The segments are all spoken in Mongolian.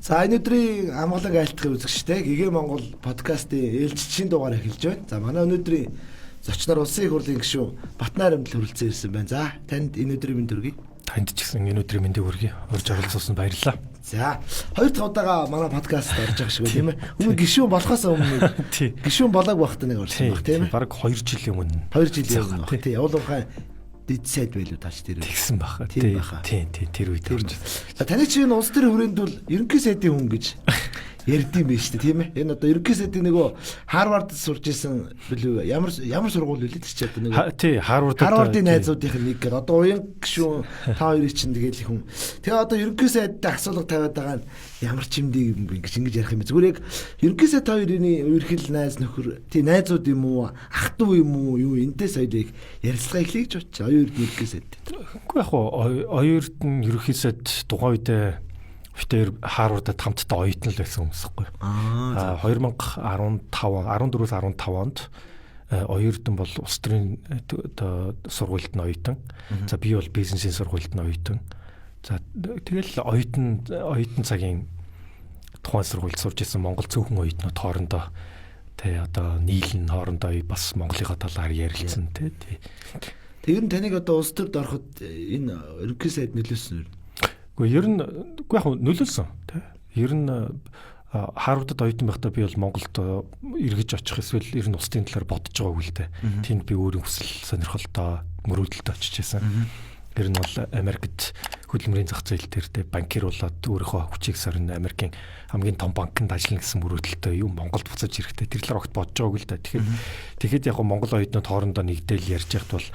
За энэ өдрийн амгалан айлтгын үзэгчтэй Гэгээ Монгол подкастын ээлжичийн дугаар эхэлж байна. За манай өнөөдрийн зочноор улсын их хурлын гишүүн Батнаар Амдал хүрэлцэн ирсэн байна. За танд энэ өдрийн мэнд хүргэе. Танд ч гэсэн энэ өдрийн мэндийг хүргэе. Урьж оролцуулсан баярлалаа. За 2 дахь удаага манай подкаст орж байгаа шүү тийм ээ. Өмнө гишүүн болохоос өмнө гишүүн болоог багт нэг орсон баг тийм ээ. Бараг 2 жилийн өмнө. 2 жилийн өмнө баг тийм. Явуулгын дид сайд байлуу таач тэр. Тэгсэн баха. Тийм тэр үед орж. За таны чинь улс төр хүрээндвэл ерөнхий сайдын хүн гэж ярьдсан байх шүү дээ тийм ээ. Энэ одоо ерөнхий сайдын нөгөө Харвард сурж исэн билүү ямар сургууль үлээд чи одоо нөгөө тий Харвардын найзуудынх нь нэг гэдэг. Одоо уян гişүүн та хоёрыг чинь тэгэл хүн. Тэгээ одоо ерөнхий сайдтай асуулга тавиад байгаа нь ямар ч юмдий юм бэ гэж ингэж ярих юм. Зүгээр яг ерөнхий сайд та хоёрын үерхэл найз нөхөр тий найзууд юм уу ах トゥ юм уу юу энтэй соёлыг ярилцлага эхлэе гэж бодчих. Оюун ерөнхий сайд. Үгүй яг оюурд нь ерөнхий сайд тухайн үед Битээр Харвардад хамтдаа оюутан л байсан хүмүүс байхгүй. 14-өөс 15 онд оюутан бол улс төрийн сургуульд нь оюутан. За би бол бизнесийн сургуульд нь оюутан. За тэгэл оюутан цагийн тухайн сургуульд сурж исэн Монгол цөөхөн оюутнууд хоорондоо одоо нийлэн хоорондоо бас Монголынхаа талаар ярилцсан тий. Тэг ер нь таныг одоо улс төрд ороход энэ ерөнхий сайд нөлөөсөн. Гэхдээ ер нь яг нөлөөлсөн тий. Ер нь Харвардад оюутан байхдаа би бол Монголд эргэж очих эсвэл ер нь улсын талаар бодож байгаагүй л дээ. Тэнд би өөрийн хүсэл сонирхолтой мөрөөдөлтөд очиж байсан. Ер нь бол Америкт хөдөлмөрийн зах зээл дээр тий банкир болоод өөрийнхөө хүчийг сорно Америкийн хамгийн том банкнд ажиллана гэсэн мөрөөдөлтөд юм Монголд буцаж ирэхдээ тэр талаар огт бодож байгаагүй л дээ. Тэгэхээр яг Монгол оюутнууд хоорондоо нэгдээл ярьж яхад бол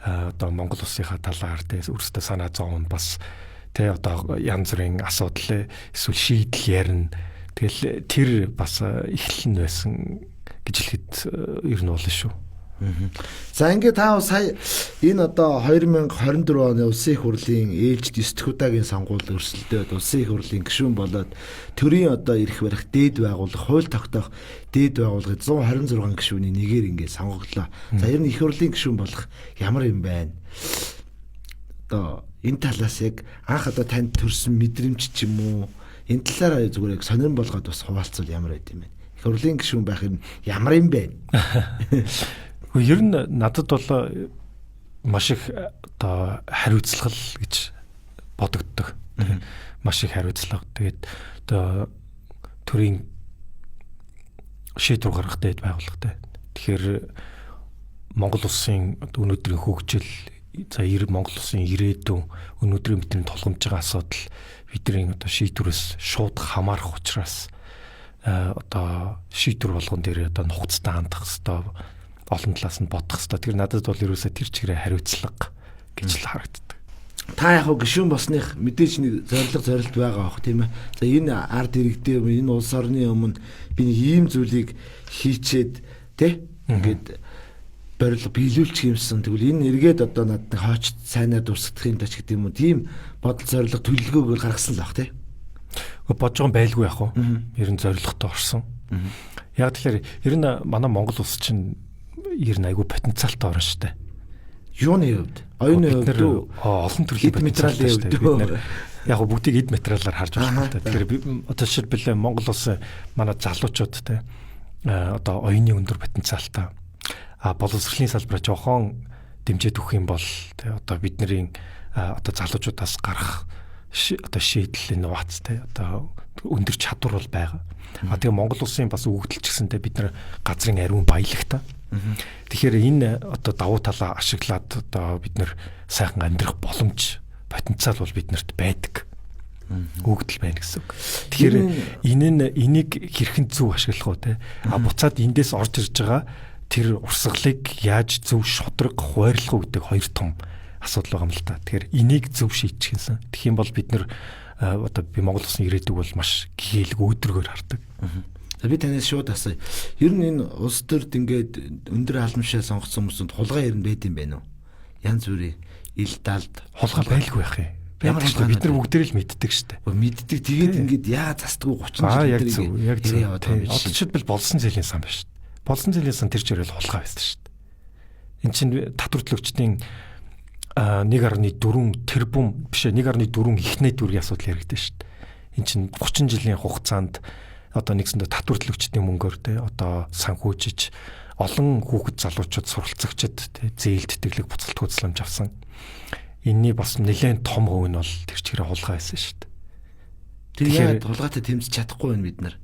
одоо Монгол улсынхаа талаар тий өөрсдөө санаа зовно бас одоо янз бүрийн асуудал эсвэл шийдэл ярина. Тэгэл тэр бас эхлэн байсан гэж хэлэхэд ер нь болно шүү. За ингээд та сая энэ одоо 2024 оны улсын их хурлын ээлжид 9 удаагийн сонгуульд өрсөлдөөд улсын их хурлын гишүүн болоод төрийн одоо эрх барих дээд байгууллага хууль тогтоох дээд байгууллагад 126 гишүүний нэгээр ингээд сонгогдлоо. За ер нь их хурлын гишүүн болох ямар юм байна? Одоо энэ талаас яг анх одоо танд төрсэн мэдрэмж ч юм уу энэ талаараа зүгээр яг сонирн болгоод бас хуваалцвал ямар байд юм бэ? Их хурлын гишүүн байх нь ямар юм бэ? Ер нь надад бол маш их одоо хариуцлага гэж бодогддог. Маш их хариуцлага. Тэгээд одоо төрийн шийдвэр гаргах дэд байгууллагатай. Тэгэхээр Монгол улсын өнөөдрийн хөгжил за Монгол улсын ирээдүйн өнөөдрийн бидний тулгамж байгаа асуудал бидний одоо шийдвэрээс шууд хамаарах учраас одоо шийдвэр болгон дээр одоо нухацтай хандах хэвээр олон талаас нь бодох хэвээр. Тэр надад бол ерөөсөө тэр чигээрээ хариуцлага гэж л харагддаг. Та яг гишүүн болсных мэдээж нэг зорилт байгаа бох тийм ээ. За энэ ард иргэдээ энэ улс орны өмнө би нэг ийм зүйлийг хийчээд тий ингээд барилга биелүүлчих юмсан. Тэгвэл энэ эргээд одоо надад хооч сайнаа дурсагдахын тач гэдэг юм уу. Тийм бодол зорилго төлөвлөгөөгөр гаргасан л баг тий. Бодож байгаа байлгүй яах вэ? Ер нь зорилготой орсон. Яг тэгэхээр ер нь манай Монгол улс чинь ер нь айгүй потенциалтай орно шүү дээ. Юуны хувьд? Оюуны хувьд олон төрлийн материалын хувьд бид нэр яг бүгдийг эд материалаар харж байна л да. Тэгэхээр одоо жишээлбэл Монгол улсын манай залуучууд те одоо оюуны өндөр потенциалтай боловсролын салбараа жоохон дэмжиж өгөх юм бол одоо бидний одоо залуучуудаас гарах одоо шийдэл инновац одоо өндөр чадвар бол байгаа. Тэгээ Монгол улсын бас өгөгдөл ч гэсэнтэй бид нар газрын ариун баялагтай. Тэгэхээр энэ одоо давуу талаа ашиглаад одоо бид нар сайхан амьдрах боломж потенциал бол биднэрт байдаг. Өгөгдөл байна гэсэн үг. Тэгэхээр энийг хэрхэн зөв ашиглах вэ те? Буцаад эндээс орж ирж байгаа тэр урсгалыг яаж зөв шудраг хуваарлах уу гэдэг хоёр том асуудал байгаа юм л та. Тэгэхээр энийг зөв шийдчих юмсан. Тэгэх юм бол бид нар одоо би Монгол улсын ирээдүйг бол маш гээлэг өөдрөгөөр хардаг. За би танаас шууд асууя. Ер нь энэ улс төрд ингээд өндөр халамжаа сонгоцсон хүмүүсд хулгай ер нь байд юм байна уу? Янз бүрийн ил далд хулгай байлгүй яах юм. Ямар ч бид нар бүгдээр л мэддэг штэ. Мэддэг тэгээд ингээд яа застгүй 30 жил яг зөв. Одоо жишээлбэл болсон зэлийн сан байна штэ. Болсон зэлийн сан тэр чирэл хулгай байсан штэ. Энд чинь татвар төлөгчдийн 1.4 тэрбум биш 1.4 их найдваргийн асуудал яригдсан шүү дээ. эн чинь 30 жилийн хугацаанд одоо нэгсэндээ татварлагчдын мөнгөөр те одоо санхүүжиж олон хүүхэд залуучууд суралцагчид те зээл тэтгэлэг буцалт хөдөлсөмж авсан. Энийний бас нэлээд том хувь нь бол тэр чигээр хулгай байсан шүү дээ. Тэгэхээр хулгайтай тэмцэж чадахгүй байна бид нар.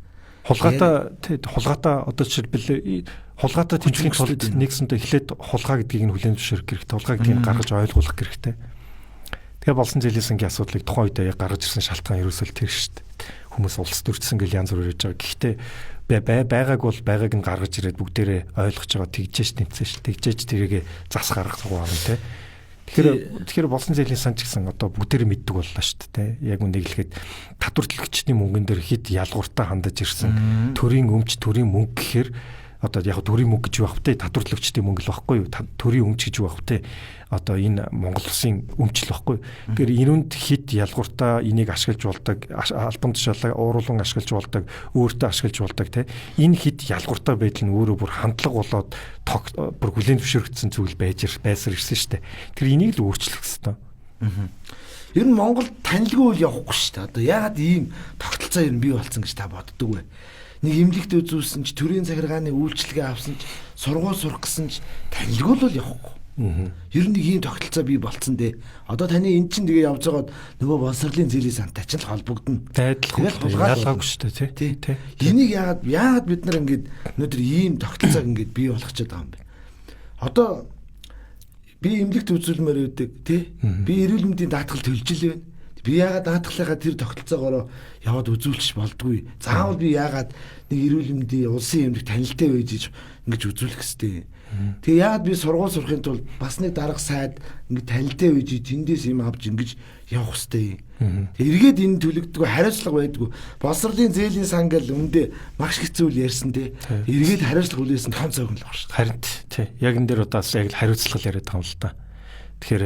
Хулгайтай одоо жишээлбэл хулгайтай тэмцэхийн тулд нэгсэндээ эхлээд хулгай гэдгийг нь хүлээн зөвшөөрөх хэрэгтэй. Хулгай гэдгийг гаргаж ойлгуулах хэрэгтэй. Тэгэхээр болсон зээлийн сангийн асуудлыг тухайн үедээ гаргаж ирсэн шалтгаан ерөөсөө тэр шүү дээ. Хүмүүс улс төрчсөн гэл янз бүр ярьж байгаа. Гэхдээ байгааг бол байгааг нь гаргаж ирээд бүгдээрээ ойлгож байгаа тэгжээж тэмцэн шүү. Тэгжээж тэрийг зас гаргах байгаа юм те. Тэгэхээр болсон зээлийн сан ч гэсэн одоо бүгдээрээ мэддэг боллоо шүү дээ. Яг үнийг хэлэхэд татварлагчдын мөнгөн дээр хэд ялгууртаа хандаж ирсэн. Төрийн өмч, төрийн мөнгө гэхээр одоо яг төрийн мөнгө гэж юу бах вэ? Татварлагчдын мөнгө л баггүй юу? Төрийн өмч гэж юу бах вэ? Одоо энэ Монгол Улсын өмч л баггүй. Тэгэхээр энүүнд хэд ялгууртаа энийг ашиглаж болдог, албан тушаалаа ууруулан ашиглаж болдог, өөртөө ашиглаж болдог те. Энэ хэд ялгууртаа байдал нь өөрөө бүр хандлага болоод бүр хүлээн зөвшөөрөгдсөн зүйл байсаар ирсэн шүү дээ. Тэр энийг л өөрчлөх хэрэгтэй. Ер нь Монгол танилгүй үл явахгүй шүү дээ. Одоо яагаад ийм тогтолцоо ер нь бий болсон гэж та боддог вэ? Нэг эмнэлэгт үзүүлсэн ч төрийн захиргааны үйлчлэгээ авсан ч сургууль сурах гэсэн ч танилгүй л явахгүй. Ер нь нэг ийм тогтолцоо бий болцсон дээ. Одоо таны эн чинь тэгээ явж байгаад нөгөө боловсролын зээлийн сантай ч л холбогдно. Ялгаагүй шүү дээ тий. Энийг яагаад бид нар ингэж өнөөдөр ийм тогтолцоог ингэж бий болгочиход байгаа юм бэ? Одоо би эмнэлэгт үзүүлмээр байдаг тий. Би эрүүл мэндийн даатгал төлж ил байна. Би яагаад даатгалынхаа тэр тогтолцоогоор яваад үзүүлчих болдгүй. Заавал би яагаад нэг эрүүл мэндийн улсын эмнэлэг танилтай байж ингэж үзүүлэх хэвтэй. Тэгээ яагаад би сургууль сурахын тулд бас нэг дарга сайд ингэ танилтай байж тэндээс юм авч ингэж явах хэвтэй. Тэгээ эргээд энэ төлөгдгөө хариуцлага байдгүй. Боловсролын зээлийн сан гэл өндөө маш хэцүү үл ярьсан те. Эргээд хариуцлага хүлээсэн том цогнол баг шүү. Харин тий. Яг энэ дээр удаас яг л хариуцлага яриад байгаа юм л да. Тэгэхээр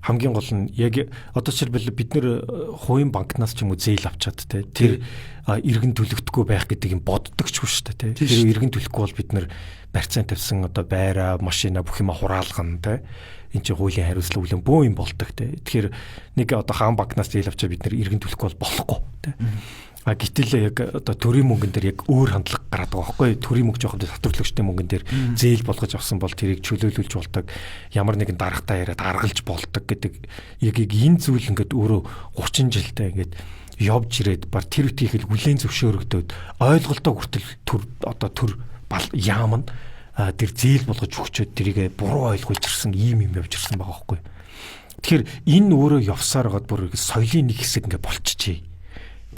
хамгийн гол нь яг одоо жишээлбэл бид нэр хувийн банкнаас ч юм уу зээл авчаад те тэр иргэн төлөгдөхгүй байх гэдэг юм боддог ч биш шүү дээ те. Тэр иргэн төлөхгүй бол бид нэр барьцаан тавьсан одоо байраа, машина бүх юм хураалгана те. Энд чинь хуулийн хариуцлага үлэн бөө юм болдог те. Тэгэхээр нэг одоо хаан банкнаас зээл авчаад бид нэр иргэн төлөхгүй бол болохгүй те. Гэтэл яг одоо төрийн мөнгөн дээр яг өөр хандлага гараад байгаа байхгүй. Төрийн мөнгө жоохоо татварлагчдын мөнгөн дээр зээл болгож авсан бол тэрийг чөлөөлүүлж болдог. Ямар нэгэн даргатай яриад аргалж болдог гэдэг яг энэ зүйл ингээд өөрөө 30 жилдээ ингээд явж ирээд бар тэр үтгийг хүлээн зөвшөөрөгдөөд ойлголтоо хүртэл төр яам нь тэр зээл болгож өгчөөд тэрийг буруу ойлгуулж ирсэн ийм юм явж ирсэн байгаа байхгүй. Тэгэхээр энэ өөрөө явсаар гад бүр соёлын нэг хэсэг ингээд болчихжээ.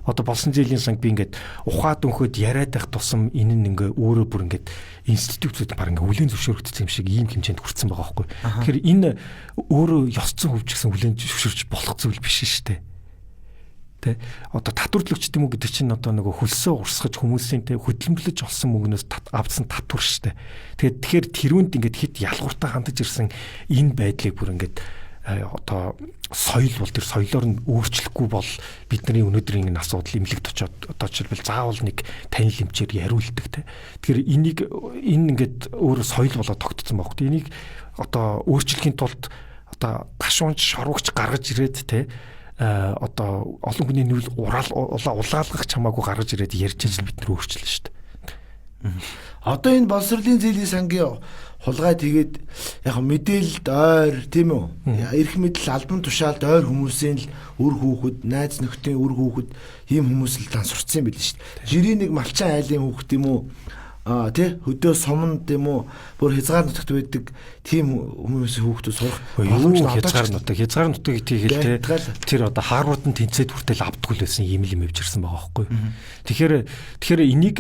Одоо болсон зээлийн санг би ингээд ухаад өнхөд яриад байх тусам энэ нь ингээ өөрөө бүр ингээд институтууд баг ингээ хүлээн зөвшөөрөгдсөн юм шиг ийм хэмжээнд хүрсэн байгаа байхгүй. Тэгэхээр энэ өөрөө ёсцон хөвжсөн хүлээн зөвшөөрч болох зүйл биш шүү дээ. Тэ одоо татварлагчдын мөнгө гэдэг чинь одоо нөгөө хөлсөө урсгаж хүмүүсийн тэ хөдөлмөрлөж олсон мөнгнөөс авсан татвар шүү дээ. Тэгэхээр тэрүүнд ингээд хит ялгууртаа хандаж ирсэн энэ байдлыг бүр ингээд одоо соёл бол тэр соёлоор нь өөрчлөхгүй бол бидний өнөөдрийн энэ асуудал эмнэлэгт очиод одоо жишээлбэл заавал нэг танил эмчээр яриулдаг те. Тэгэхээр энэ ингээд өөрөө соёл болоод тогтцсон байхгүй. Энийг одоо өөрчлөхийн тулд одоо гашуунч шорвогч гаргаж ирээд те одоо олон хүний нүүл улаалгах чамаагүй гаргаж ирээд ярьж ажил бид нар өөрчлөлөө шүү дээ. Одоо энэ боловсролын зээлийн сангийн хулгай тэгээд яг мэдээлэлд ойр тийм үү? Эрх мэдэл албан тушаалд ойр хүмүүсийн л үр хүүхэд, найз нөхдийн үр хүүхэд ийм хүмүүс л тансурцсан байл шүү дээ. Жирийн нэг малчин айлын хүүхэд юм уу? Тий хөдөө суманд юм уу? Бүр хязгаар нутагт байдаг тийм хүмүүсийн хүүхдүүд сурах хязгаар нутаг гэдгийг хэлтэй. Тэр одоо Харвардын тэнцээд хүртэл авдаггүй л байсан юм явж ирсэн байгаа байхгүй. Тэгэхээр энийг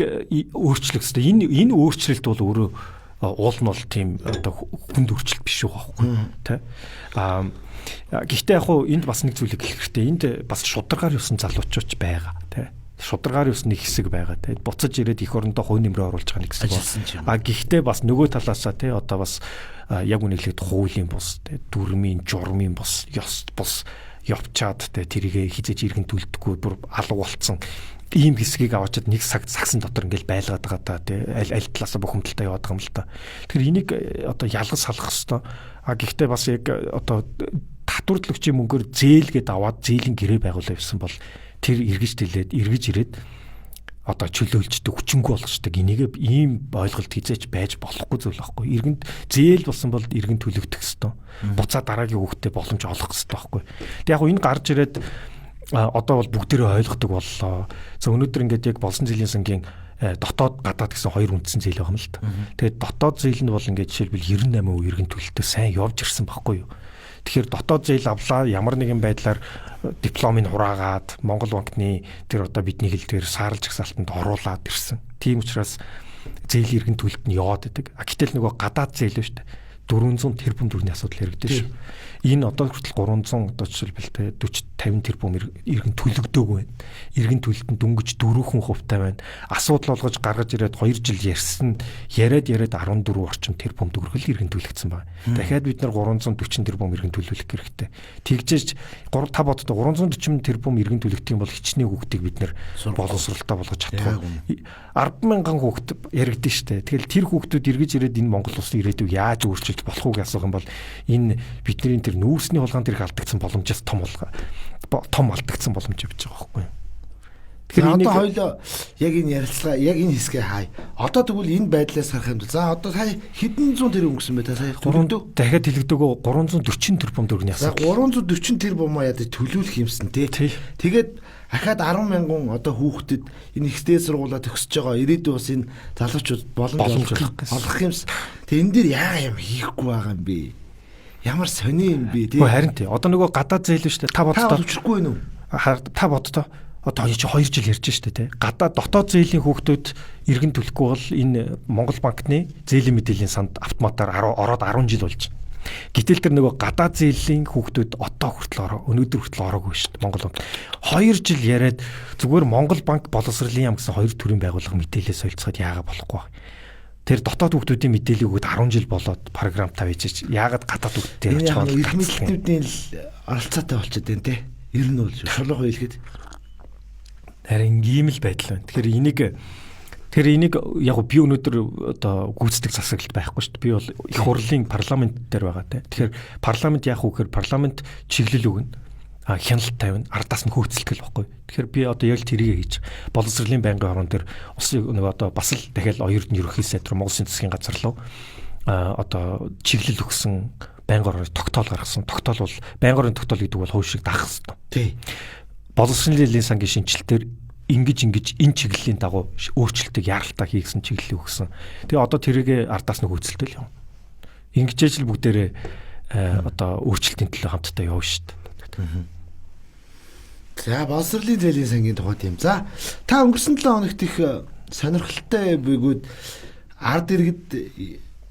өөрчлөх хэрэгтэй. Энэ өөрчлөлт бол өөрөө уул нь бол тийм одоо хүнд өөрчлөлт биш үү байхгүй тий. Гэхдээ яг хуу энд бас нэг зүйлийг хэлэх хэрэгтэй. Энд бас шударгаар юусан залуучууч байгаа тий. Шударгаар юусан нэг хэсэг байгаа тий. Буцаж ирээд эх орондоо хувь нэмрээ оруулж байгаа нэг хэсэг байна. Гэхдээ бас нөгөө талаасаа тий одоо бас яг үнийг хэлэхэд хуулийн бус тий дүрмийн журмын бус ёс бус явчаад тий тэрийг хизээж иргэн төлдөггүй бүр алга болцсон ийм хэсгийг аваачаад нэг сагсан дотор ингээл байлгаад байгаа та тий аль талаасаа бухимдалтай яваад байгаа юм л та. Тэгэхээр энийг одоо ялгаж салах хэвээр. Гэхдээ бас яг одоо татварлагчийн мөнгөөр зээлгээд аваад зээлийн гэрээ байгуулаа явсан бол тэр эргэж ирээд одоо чөлөөлждөг, хүчингүй болгочдөг. Энийг ийм ойлголт хизээч байж болохгүй зүйл байхгүй. Иргэнд зээл болсон бол иргэн төлөгдөх ёстой. Буцаа дараагийн хүүхдэд боломж олгох ёстой байхгүй. Тэг яг энэ гарч ирээд одоо бол бүгдээрээ ойлгодог боллоо. За өнөөдөр ингээд яг болсон жилийн сангийн дотоод гадаад гэсэн хоёр үндсэн зээл байгаа юм л да. Тэгээд дотоод зээл нь бол ингээд жишээлбэл 98% иргэн төлөлтөд сайн явж ирсэн байхгүй юу. Тэгэхээр дотоод зээл авлаа ямар нэгэн байдлаар дипломыг хураагаад Монгол банкны тэр одоо бидний хэлдгээр саарлж гсалтанд оруулаад ирсэн. Тийм учраас зээл иргэн төлөлт нь яваад идэг. Гэтэл нөгөө гадаад зээл шүү дээ. 400 тэрбум төгрөгийн асуудал яригдсан шүү. Энэ одоо хүртэл 300 одоо жишээлбэл 40-50 тэрбум иргэн төлөгдөөгүй байна. Иргэн төлөлтөнд дөнгөж 4% хувьтай байна. Асуудал болгож гаргаж ирээд 2 жил ярьсан яриад 14 орчим тэрбум төгрөгөл иргэн төлөгдсөн байна. Дахиад бид нар 340 тэрбум иргэн төлөвлөх хэрэгтэй. Тэгжээж 5 бодтой 340 тэрбум иргэн төлөгдөх юм бол хичнээн хүүхдийг бид нар боловсролтой болгож чадахгүй. 100000 хүүхд яригдсан шүү дээ. Тэгэл тэр хүүхдүүд эргэж ирээд энэ Монгол улсын ирээдүйг яаж өөрчилж болох уу гэсэн юм бол энэ бидний тэр нүүрсний хулгайнд тэрх алдагдсан боломжоос том алдагдсан боломж явж байгаа байхгүй. Тэгэхээр одоо хоёлоо яг энэ ярилцлага яг энэ хэсгээ хай. Одоо тэгвэл энэ байдлаас харах юм бол за одоо сая хэдэн зуун тэр өнгөсөн бэ та сая төлөвдөө дахиад хэлэгдээгөө 340 тэрбум төгрөгийн асуудал. 340 тэрбум яа төлөвлөх юмсан тий. Тэгээд ахаад 10,000 одоо хүүхдэд энэ ихтэй сургуулаа төгсөж байгаа ирээдүйн бас энэ залуучууд боломж олгох юмс. Тэг энэ дэр яага юм хийхгүй байгаа юм бэ? Ямар сони юм бэ тий. Харин тий. Одоо нөгөө гадаад зээл шүү дээ. Та бодтоо өчрөхгүй нү. Та бодтоо одоо чи 2 жил ярьж штэ тий. Гадаад дотоод зээлийн хүүхдүүд иргэн төлөхгүй бол энэ Монгол банкны зээлийн мэдээллийн санд автоматар ороод 10 жил болж. Гэтэл тэр нөгөө гадаад зээлийн хүүхдүүд одоо хүртэл өнөөдөр хүртэл ороогүй штэ Монгол банк. 2 жил яриад зүгээр Монгол банк боловсролын яам гэсэн 2 төрлийн байгууллага мэдээлэл солилцоход яага болохгүй. Тэр дотоод хүүхдүүдийн мэдээллийг өгöd 10 жил болоод програм тавьж яагаад гадаад хүүхдтэй явж байгаа юм. Ирэх мэдлэгтнүүдийн оролцоотой болчиход байна те. Ер нь бол шулуухан хэлгээд харин ийм л байдал байна. Тэгэхээр энийг яг би өнөөдөр одоо гүйцэтгэх засаглалт байхгүй шүү дээ. Би бол их хурлын парламент дээр байгаа те. Тэгэхээр парламент яах вэ гэхээр парламент чиглэл өгнө. Хяналт тавина, ардаас нь хөөцөлтгөл байхгүй. Тэгэхээр би одоо яг тэрийг хийж боловсролын байнгын хорон дээр улсын нөгөө одоо бас л дахиад оюутны ерөнхий сайд руу Монгол Улсын засгийн газар руу одоо чиглэл өгсөн байнгын хороор тогтоол гаргасан. Тогтоол бол байнгын хорын тогтоол гэдэг бол хувь шиг даах хэрэгтэй. Тий. Боловсролын сангийн шинжилтээр ингэж энэ чиглэлийн дагуу өөрчлөлтийг яаралтай хийгсэн чиглэлийг өгсөн. Тэгээ одоо тэрийг ардаас нь хөөцөлтөл юм. Ингэж л бүгдээрээ одоо өөрчлөлтийн төлөө хамтдаа явна шүү дээ. За боловсролын зээлийн сангийн тухай тийм. За та өнгөрсөн 7 хоногт их сонирхолтой бөгөөд ард иргэд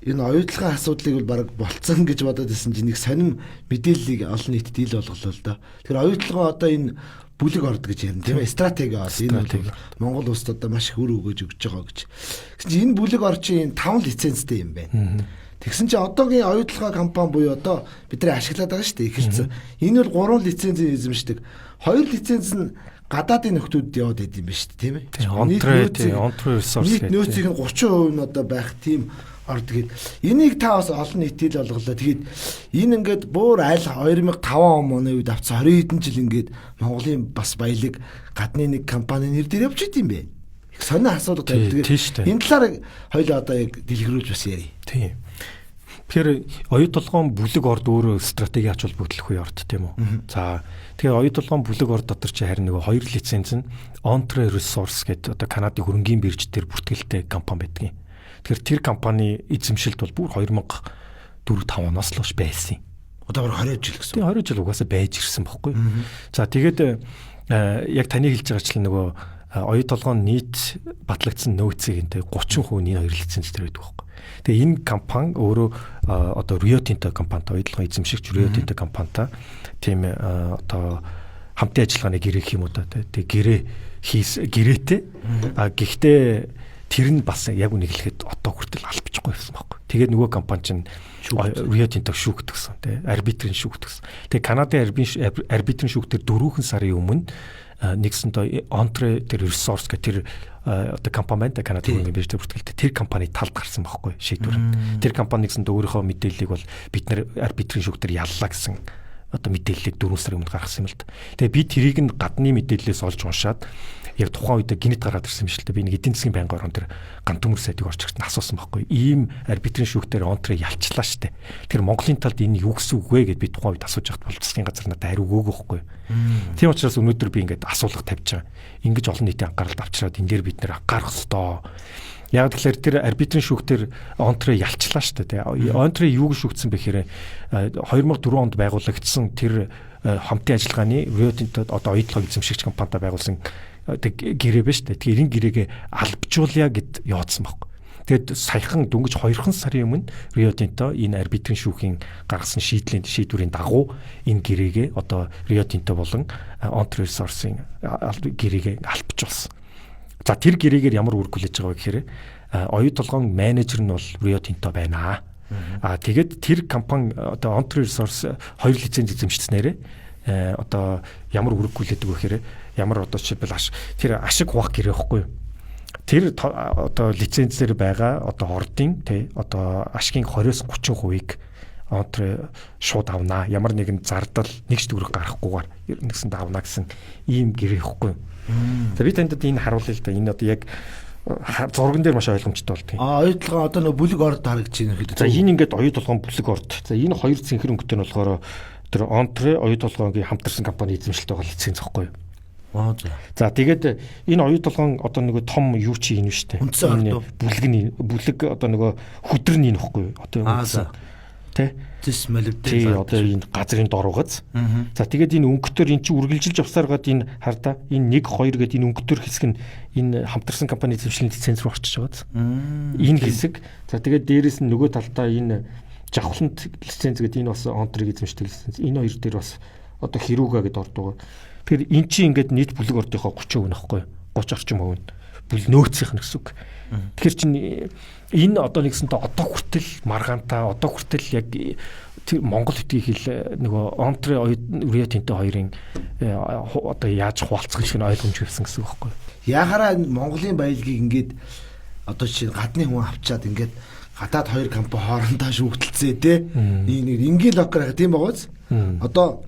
энэ оюутлагын асуудлыг бол баг болцсон гэж бодоод байсан чинь нэг сонирм мэдээллийг олон нийтэд ил болголоо л да. Тэгэхээр оюутлагын одоо энэ бүлэг орд гэж ярина тийм ээ. Стратеги энэ бол Монгол улсад одоо маш их өр өгөөж өгч байгаа гэж. Гэсэн чинь энэ бүлэг орчин 5 лицензтэй юм байна. Тэгсэн чинь одоогийн оюутлагын компани буюу одоо бидний ашиглаад байгаа шүү дээ ихэлцэн. Энэ бол 3 лицензийн эзэмшдэг. 2 лиценз нь гадаадын нөхдүүд яваад байд юм ба шүү дээ тийм ээ. Онтрой ресурс гэдэг. Нөөцийн 30% нь одоо байх тийм орд гээд энийг та бас олон нийтэд олголоо. Тэгээд энэ ингээд бүр аль 2005 оны үед авцсан 20 хэдэн жил ингээд Монголын бас баялаг гадны нэг компани нэр дээр явж идэм бэ. Их сонио асуудал тавьдаг. Энэ талаар хоёул одоо яг дэлгэрүүлж бас ярив. Тийм. Тэгэхээр оюутлагын бүлэг орд өөрөө стратеги ач холбогдлох үе орд тийм үү. За тэгэхээр оюутлагын бүлэг орд дотор чи харин нөгөө 2 лиценз нь Ontario Resource гэдэг одоо Канадын хөрөнгийн бирж дээр бүртгэлтэй компани байдаг юм. Тэгэхээр тэр компани эзэмшилт бол бүр 2004-5 оноос л байсан юм. Одоо бүр 20 жил гэсэн. Тийм 20 жил угаасаа байж ирсэн бохгүй. За тэгээд яг таны хэлж байгаа чинь нөгөө оюутлагын нийт батлагдсан нөөцийг энэ 30% нь 2 лиценз дээр байдаг бохгүй. Тэгээ энэ компани өөрөө одоо Rio Tinto компанитай оюутлагын эзэмшигч Rio Tinto компанитай тийм одоо хамтын ажиллагааны гэрээ гэх юм уу та. Тэгээ гэрээтэй гэхдээ тэр нь бас яг үнийг хэлэхэд одоо хүртэл албачихгүй байсан байхгүй. Тэгээд нөгөө компани чинь Rio Tinto шүүгдсэн тий арбитрийн шүүгдсэн. Тэгээд Канадын арбитрийн шүүгтэр 4 сарын өмнө нэгсэнтэй Ontario Resource гэх тэр одоо компани байна Канадын хөрөнгөний биржтэй бүртгэлтэй тэр компани талд гарсан байхгүй шийдвэр. Тэр компани нэгсэнд өөрийнхөө мэдээллийг бол бид нар арбитрийн шүүгтэр яллаа гэсэн одоо мэдээллийг 4 сарын өмнө гаргасан юм л да. Тэгээ би тэрийг нь гадны мэдээллээс олж уншаад яг тухайн үед гинет гараад ирсэн юм шиг л да. Би нэг эдийн засгийн байнгын орон дээр ганц төмөр сайдыг орж ирсэн асуусан байхгүй. Ийм арбитрийн шүүхтэр онтрыг ялчлаа штэ. Тэгэхээр Монголын талд энэ юу гэсэн үг вэ гэд би тухайн үед асууж байхад бол засгийн газар надад хариу өгөөгүй байхгүй. Тийм учраас өнөөдөр би ингээд асуулга тавьж байгаа. Ингэж олон нийтийн анхааралд авчираад энэ дээр бид нэр анхаарах ёстой. Яг тэгэхээр тэр арбитрийн шүүхтэр онтрыг ялчлаа штэ. Онтрыг юуг шүүгдсэн бэ гэхээр 2004 онд байгуулагдсан тэр хамтын ажиллагааны Rio Tinto одоо оюутлог эзэмшигч компанитай байгуулсан гэрээ ба штэ. Тэгэхээр энэ гэрээгээ албажуулъя гэд явуулсан баг. Тэгэд саяхан дөнгөж 2 сарын өмнө Rio Tinto энэ арбитрийн шүүхийн гаргасан шийдвэрийн дагуу энэ гэрээгээ одоо Rio Tinto болон Ontario Resource-ийн гэрээгээ албажуулсан. За тэр гэрээгээр ямар үүрэг хүлээж байгаа вэ гэхээр оюу толгойн менежер нь бол Rio Tinto байна. Тэгээд тэр компани одоо Ontario Resource 2 лиценз эзэмшснээрээ одоо ямар үүрэг хүлээдэг вэ гэхээр ямар одоо жишээлбэл тэр ашиг хуваах гэрээ байхгүй юу? Тэр одоо лицензээр байгаа одоо ордын тий одоо ашигын 20-30%-ийг Ontario шууд авнаа. Ямар нэгэн зардал нэгч төгрөг гарахгүйгээр нэгсэнд авнаа гэсэн ийм гэрээ ихгүй. За би танд энэ харуулъя л да. Энэ одоо яг зурган дээр маш ойлгомжтой болдгийг. Оюутлогоо одоо нэг бүлэг орд харагдаж байна гэдэг. За энэ ингээд оюутлогын бүлэг орд. За энэ хоёр цэнхэр өнгөтэй нь болохоор тэр Ontario оюутлогын хамтарсан компани эзэмшилтэй байгаа лиценз байхгүй юу? За тэгээд энэ оюутлогын одоо нөгөө том юу чи энэ шүү дээ. Энэ бүлэг одоо нөгөө хөдөр нь ихгүй юу? Одоо тэ зис малвд тий одоо энэ газрын доргоц. За тэгээд энэ өнгөтөр эн чи үргэлжилж явсаргаад энэ хардаа энэ 1 2 гэдэг энэ өнгөтөр хэсэг нь энэ хамтарсан компани эзэмшлийн лиценз рүү орчиж байгаа. Энэ хэсэг. За тэгээд дээрэс нь нөгөө талдаа энэ жавхлант лиценз гэдэг энэ бас Ontario эзэмшдэг лиценз. Энэ хоёр дээр бас одоо хэрүүга гэдээ ордог. Тэгэхээр эн чи ингээд нийт бүлэг ордынхоо 30% нөхгүй 30 орчим хувь нь бүл нөөцийнх нь гэсэн үг. Тэгэхээр чинь энэ одоо нэгсэнтэй одоо хүртэл маргаантаа одоо хүртэл яг Монгол хэдий хэл нөгөө Ontario Rio Tinto хоёрын одоо яаж хуваалцах гэж ойлгомжгүй байсан гэсэн үг байхгүй. Яхаараа Монголын баялагийг ингээд одоо чинь гадны хүн авчаад ингээд гадаад хоёр компани хоорондоо шүүгдэлцээ те. Нэг ингийн локер тийм байгаач. Одоо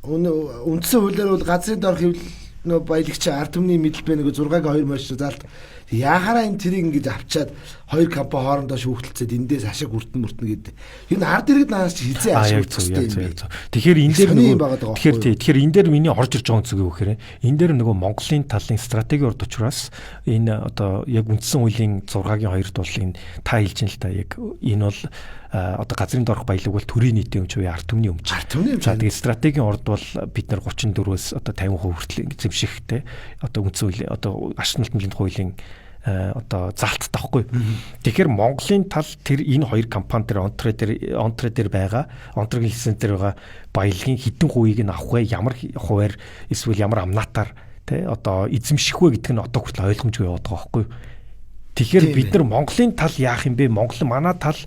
үндсэн хуулиар бол газрын дор хэвлэл нөө баялагч ард түмний мэдлэлбэ нэг 6-гийн 2 маш заалт яхаараа энэ тэрийг ингэж авчаад хоёр компани хоорондоо шүүхтэлцээд эндээс ашиг хүртэн гэдэг. Энэ ард иргэд нааш хизээ ашиг хүртэх юм. Тэгэхээр энэ дээр нөгөө тэгэхээр энэ дээр миний орж ирж байгаа зүйл юу гэхээр энэ дээр нөгөө Монголын талын стратеги урд учраас энэ одоо яг үндсэн хуулийн 6-гийн 2-д бол энэ та хэлж ин л та яг энэ бол одоо газрын доорх баялаг бол төрийн нийтийн өмч буюу ард түмний өмч. За тэгээд стратегийн урд бол бид нар 34-өөс одоо 50% хүртэл эзэмшихтэй одоо үндсэн хуулийн одоо ашиглалтын хуулийн одоо заалттай байхгүй. Тэгэхээр Монголын тал тэр энэ хоёр компани дээр Ontario дээр байгаа Ontario лиценз дээр байгаа баялагын хэдэн хувийг нь авах вэ? Ямар хуваар эсвэл ямар амнаатаар тэ одоо эзэмших вэ гэдэг нь одоо хүртэл ойлгомжгүй яваад байгаа байхгүй. Тэгэхээр бид нар Монголын тал яах юм бэ? Манай тал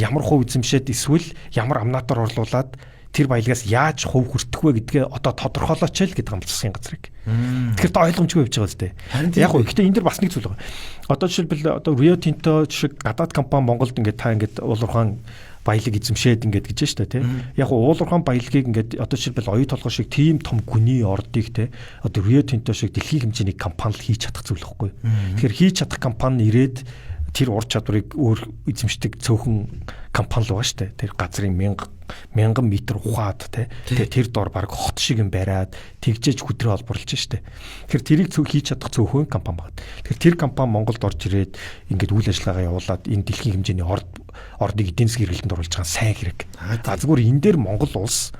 ямар хувь эзэмшээд эсвэл ямар амнаатаар орлуулад тэр баялагаас яаж хувь хүртэх вэ гэдгээ одоо тодорхойлооч л гэдэг юм засгийн газрыг. Тэгэхээр та ойлгомжгүй явж байгаа зү. Яг гоо гэхдээ энэ дэр бас нэг зүйл байгаа. Одоо жишээлбэл одоо Rio Tinto шиг гадаад компани Монголд ингээд та ингээд уулуурхаан баялаг эзэмшээд ингээд гэж штэ тий. Яг гоо уулуурхаан баялагийг ингээд одоо жишээлбэл оюу толгой шиг тийм том гүний ордыг тий. Одоо Rio Tinto шиг дэлхийн хэмжээний компани л хийж чадах зүйл байхгүй. Тэгэхээр хийж чадах компани ирээд тэр ур чадварыг өөр эзэмшдэг цөөхөн компани л байгаа штэ. Тэр газрын 1000 метр ухаад тэгээ тэр дор баг хот шиг юм бариад тэгжээж хөдрөө олборлож штэ. Тэгэхээр тэрийг хийж чадах цөөхөн компани байна. Тэгэхээр тэр компани Монголд орж ирээд ингээд үйл ажиллагаагаа явуулаад энэ дэлхийн хэмжээний ордыг эдийн засгийн эргэлтэнд оруулж байгаа сайн хэрэг. Зүгээр энэ дээр Монгол улс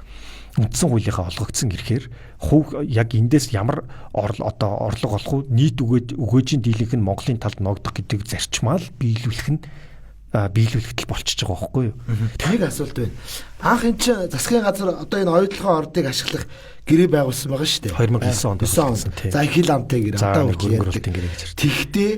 үндсэн хуулийнхаа олгогдсон ирэхээр хувь яг эндээс ямар одоо орлого олох уу нийт өгөөжийн дийлэнх нь Монголын талд ногдох гэдэг зарчмаа л биелүүлэхэд болчихж байгаа байхгүй юу? Тийг асуулт байна. Анх эн чинь засгийн газар одоо энэ оюутлогын ордыг ашиглах гэрээ байгуулсан байгаа шүү дээ. 2009 онд. За хил амтай гэрээ одоо үргэлжлүүлэлтийн гэрээ гэж. Тэгтээ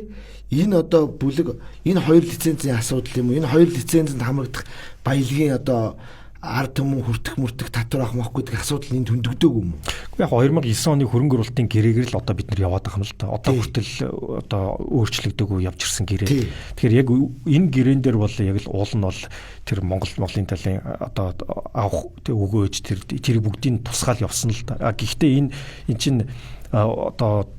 энэ одоо бүлэг энэ хоёр лицензийн асуудал юм уу? Энэ хоёр лицензэнд хамрагдах баялагын одоо ард түмэн хүртэх татвар авах махгүй гэх асуудал энэ төндөгдөг юм уу? Яг 2009 оны хөрөнгө оруулалтын гэрээгээр л одоо бид нар яваад байгаа юм л да. Одоо хүртэл одоо өөрчлөгдөөгүй явж ирсэн гэрээ. Тэгэхээр яг энэ гэрээн дээр бол яг л уул нь бол тэр Монголын талын одоо авах өгөөж тэр бүгдийг тусгаал явсан л да. Гэхдээ энэ чинь одоо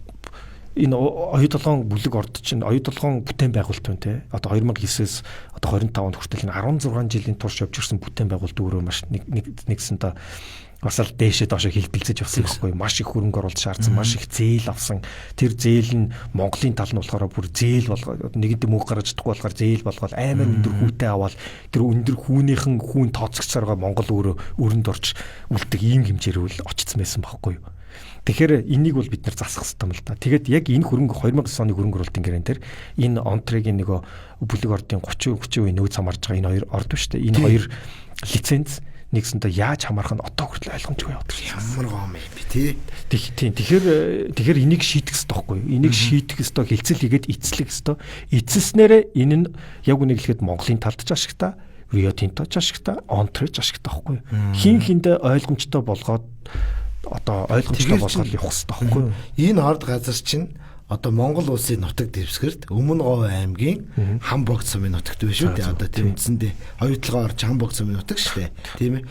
энэ оюутлогын бүлэг орд чинь оюутлогын бүтээн байгуулалт байна те. Одоо 2009-ээс одоо 25 онд хүртэл 16 жилийн турш явж ирсэн бүтээн байгуулалт өөрөө маш нэгсэндээ бас л дээшээ доошо хилбэлцэж явсан байхгүй. Маш их хөрөнгө оруулалт шаардсан, маш их зээл авсан. Тэр зээл нь Монголын тал нь болохоор бүр зээл болгоод нэгэнд мөнгө гаргаж чадахгүй болохоор зээл болгоод амар өндөр хүүтэй аваад тэр өндөр хүүнийхэн хүүн тооцогчсаргаа Монгол өөрөө өрөнд орж үлдэх ийм хэмжээр үл очсон байсан байхгүй юу. Тэгэхээр энийг бол бид нар засах хэрэгтэй юм л да. Тэгээд яг энэ 2009 оны хөрөнгө оруулалтын гэрэн дээр энэ онтрегийн нөгөө бүлэг ордын 30% нөөц хамаарж байгаа энэ хоёр орд шүү дээ. Энэ хоёр лиценз нэгсэнтэй яаж хамаарх нь одоо хүртэл ойлгомжгүй яваад байна. Ямар гом юм бэ тий. Тэгэхээр энийг шийдэх хэрэгтэй байхгүй юу? Энийг шийдэх хэрэгтэй, хилцэл хийгээд эцлэх хэрэгтэй. Эцэлснээрээ энэ нь яг үнийг хэлэхэд Монголын талд ч ашигтай, Rio Tinto ч ашигтай, онтрэж ашигтай байхгүй юу? Хин хиндэ ойлгомжтой болгоод одоо ойлгомжтой болгоод явах хэрэгтэй байхгүй юу? Энэ орд газар чинь одоо Монгол улсын нутаг дэвсгэрт Өмнө Говь аймгийн Хамбогд сумын нутагт байна шүү дээ. Одоо тийм үндсэндээ оюутлогоо орж Хамбогд сумын нутаг шүү дээ. Тийм ээ.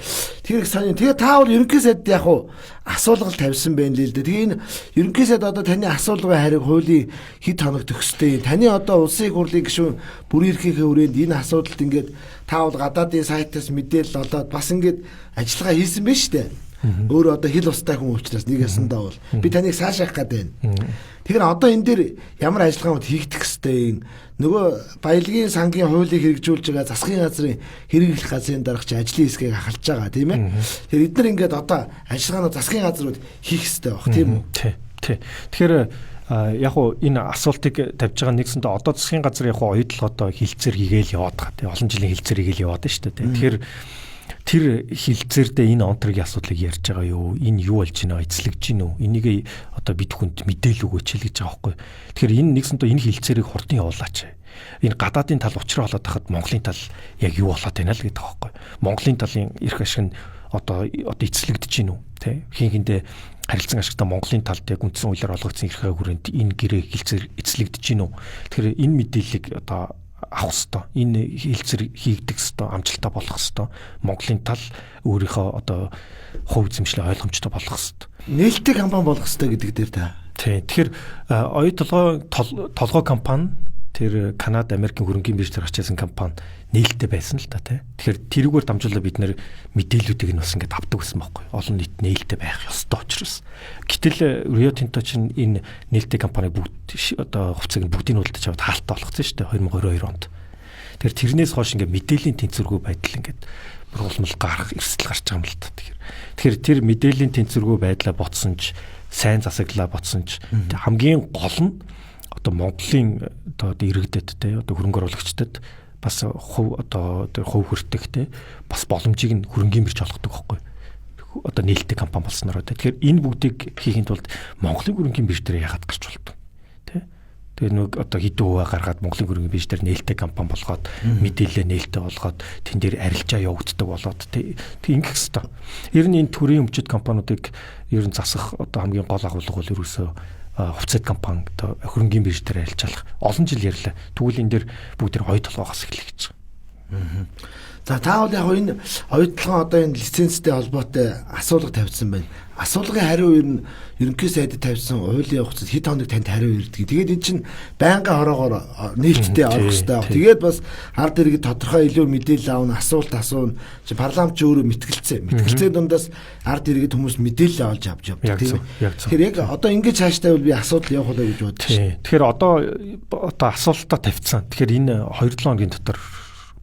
Тэгэхээр сайн. Тэгээ та бол ерөнхий сайд яг уу асуулгал тавьсан байх л дээ. Тэгээ энэ ерөнхий сайд одоо таны асуулгын хариуг хуулийн хэд хоног төгсдөө. Таны одоо улсын хурлын гишүүн бүрийн эрхийнхээ хүрээнд энэ асуудалд ингээд та бол гадаадын сайтаас мэдээлэл олоод бас ингээд ажиллагаа хийсэн байна шүү дээ. Өөр одоо хил устай хүн учраас нэг ясандаа бол би таныг саашаах гэдэг байна. Тэгэхээр одоо энэ дээр ямар ажиллагаанууд хийгдэх хэвтэй нөгөө баялагын сангийн хуулийг хэрэгжүүлж байгаа засгийн газрын хэрэглэх газрын дарагч ажлын хэсгийг ахалж байгаа тийм ээ. Тэгэхээр эдгээр ингээд одоо ажиллагаанууд засгийн газрууд хийх хэвтэй баг тийм үү? Тий. Тэгэхээр яг уу энэ асуултыг тавьж байгаа нэгсэндээ одоо засгийн газар яг оюутлал одоо хилцээр хийгээл яваад байгаа тийм олон жилийн хилцээр хийгээл яваад байна шүү дээ. Тэгэхээр тэр хилцээрдээ энэ онтргийн асуудлыг ярьж байгаа юу? Энэ юу болж байна? Эцэлж гин үү? Энийг одоо бид хүнд мэдээлэл өгөөч л гэж байгаа байхгүй. Тэгэхээр энэ нэгсэндээ энэ хилцээрийг хурдан явуулаач. Энэ гадаадын тал учраа болоод хахад Монголын тал яг юу болоод байна л гэдэг байгаа байхгүй. Монголын талын эрх ашиг нь одоо эцэлэгдэж гин үү? Тэ? Хин хиндэ харилцан ашигтай Монголын талд яг үндсэн хуулиар олгогдсон эрхээ хүрээнд энэ гэрээ хилцээр эцэлэгдэж гин үү? Тэгэхээр энэ мэдээллийг одоо авах хэвээр энэ хилцэр хийгдэх хэвээр амжилттай болох хэвээр Монголын тал өөрийнхөө одоо хувь эзэмшлээ ойлгомжтой болох хэвээр нээлттэй компани болох хэвээр гэдэг дээр та. Тийм. Тэгэхээр оюутлогоо толгой компани тэр Канада, Америкийн хөрөнгөний бирж дээр гарч ирсэн компани нээлттэй байсан л та тий. Тэгэхээр тэрүүгээр дамжуулаад бид нэр мэдээллүүдийг нь бас ингээд авдаг гэсэн байхгүй. Олон нийт нээлттэй байх ёстой учраас. Гэтэл Rio Tinto чинь энэ нээлттэй компани бүгд одоо хувьцааг нь бүгдийг нь үлдэж аваад хаалттай болгоцсон шүү дээ 2022 онд. Тэгэхээр тэрнээс хойш ингээд мэдээллийн тэнцвэргүй байдал ингээд ургамал гарах эрсдэл гарч байгаа юм л та. Тэгэхээр тэр мэдээллийн тэнцвэргүй байдлаа ботсон ч сайн засаглаа ботсон ч хамгийн гол нь одоо Монголын одоо иргэдэд те одоо хөрөнгө оруулагчдад бас хувь хүртэх те бас боломжийг нь хөрөнгөний бирж олгодог байхгүй. Одоо нээлттэй компани болсноор те. Тэгэхээр энэ бүгдийг хийхэд тулд Монголын хөрөнгөний бирж дээр яагаад гарч болдог те. Тэгээ нэг одоо хэдэн хувиа гаргаад Монголын хөрөнгөний бирж дээр нээлттэй компани болгоод мэдээлэл нээлттэй болгоод тэн дээр арилжаа явагддаг болоод те. Тэг ингэх хэвээр. Ер нь энэ төрийн өмчит компаниудыг ер нь засах одоо хамгийн гол агуулга бол ерөөсөө хувьцат компани одоо хөрөнгөний бирж дээр арилжаалах олон жил ярьлаа. Тэгвэл энэ дээр бүгд тэр оюутлогоос эхлэх гэж байгаа. За та бол яг энэ оюутлогын одоо энэ лицензтэй холбоотой асуулга тавьсан байна. Асуулгын хариу ер нь ерөнхий сайдд тавьсан хуулийн явцад хэд хоног танд хариу ирдэг. Тэгээд эн чинь байнгын хороогоор нээлттэй орох хэрэгтэй баг. Тэгээд бас ард иргэд тодорхой илүү мэдээлэл аавна, асуулт асууна. Чи парламент ч өөрөө мэтгэлцээ. Мэтгэлцээ дундаас ард иргэд хүмүүс мэдээлэл авч авч явдаг тийм ээ. Тэгэхээр яг одоо ингэж хааштай бол би асуудал явах удаа гэж бодож байна. Тэгэхээр одоо асуултаа тавьсан. Тэгэхээр энэ 2-7 хоногийн дотор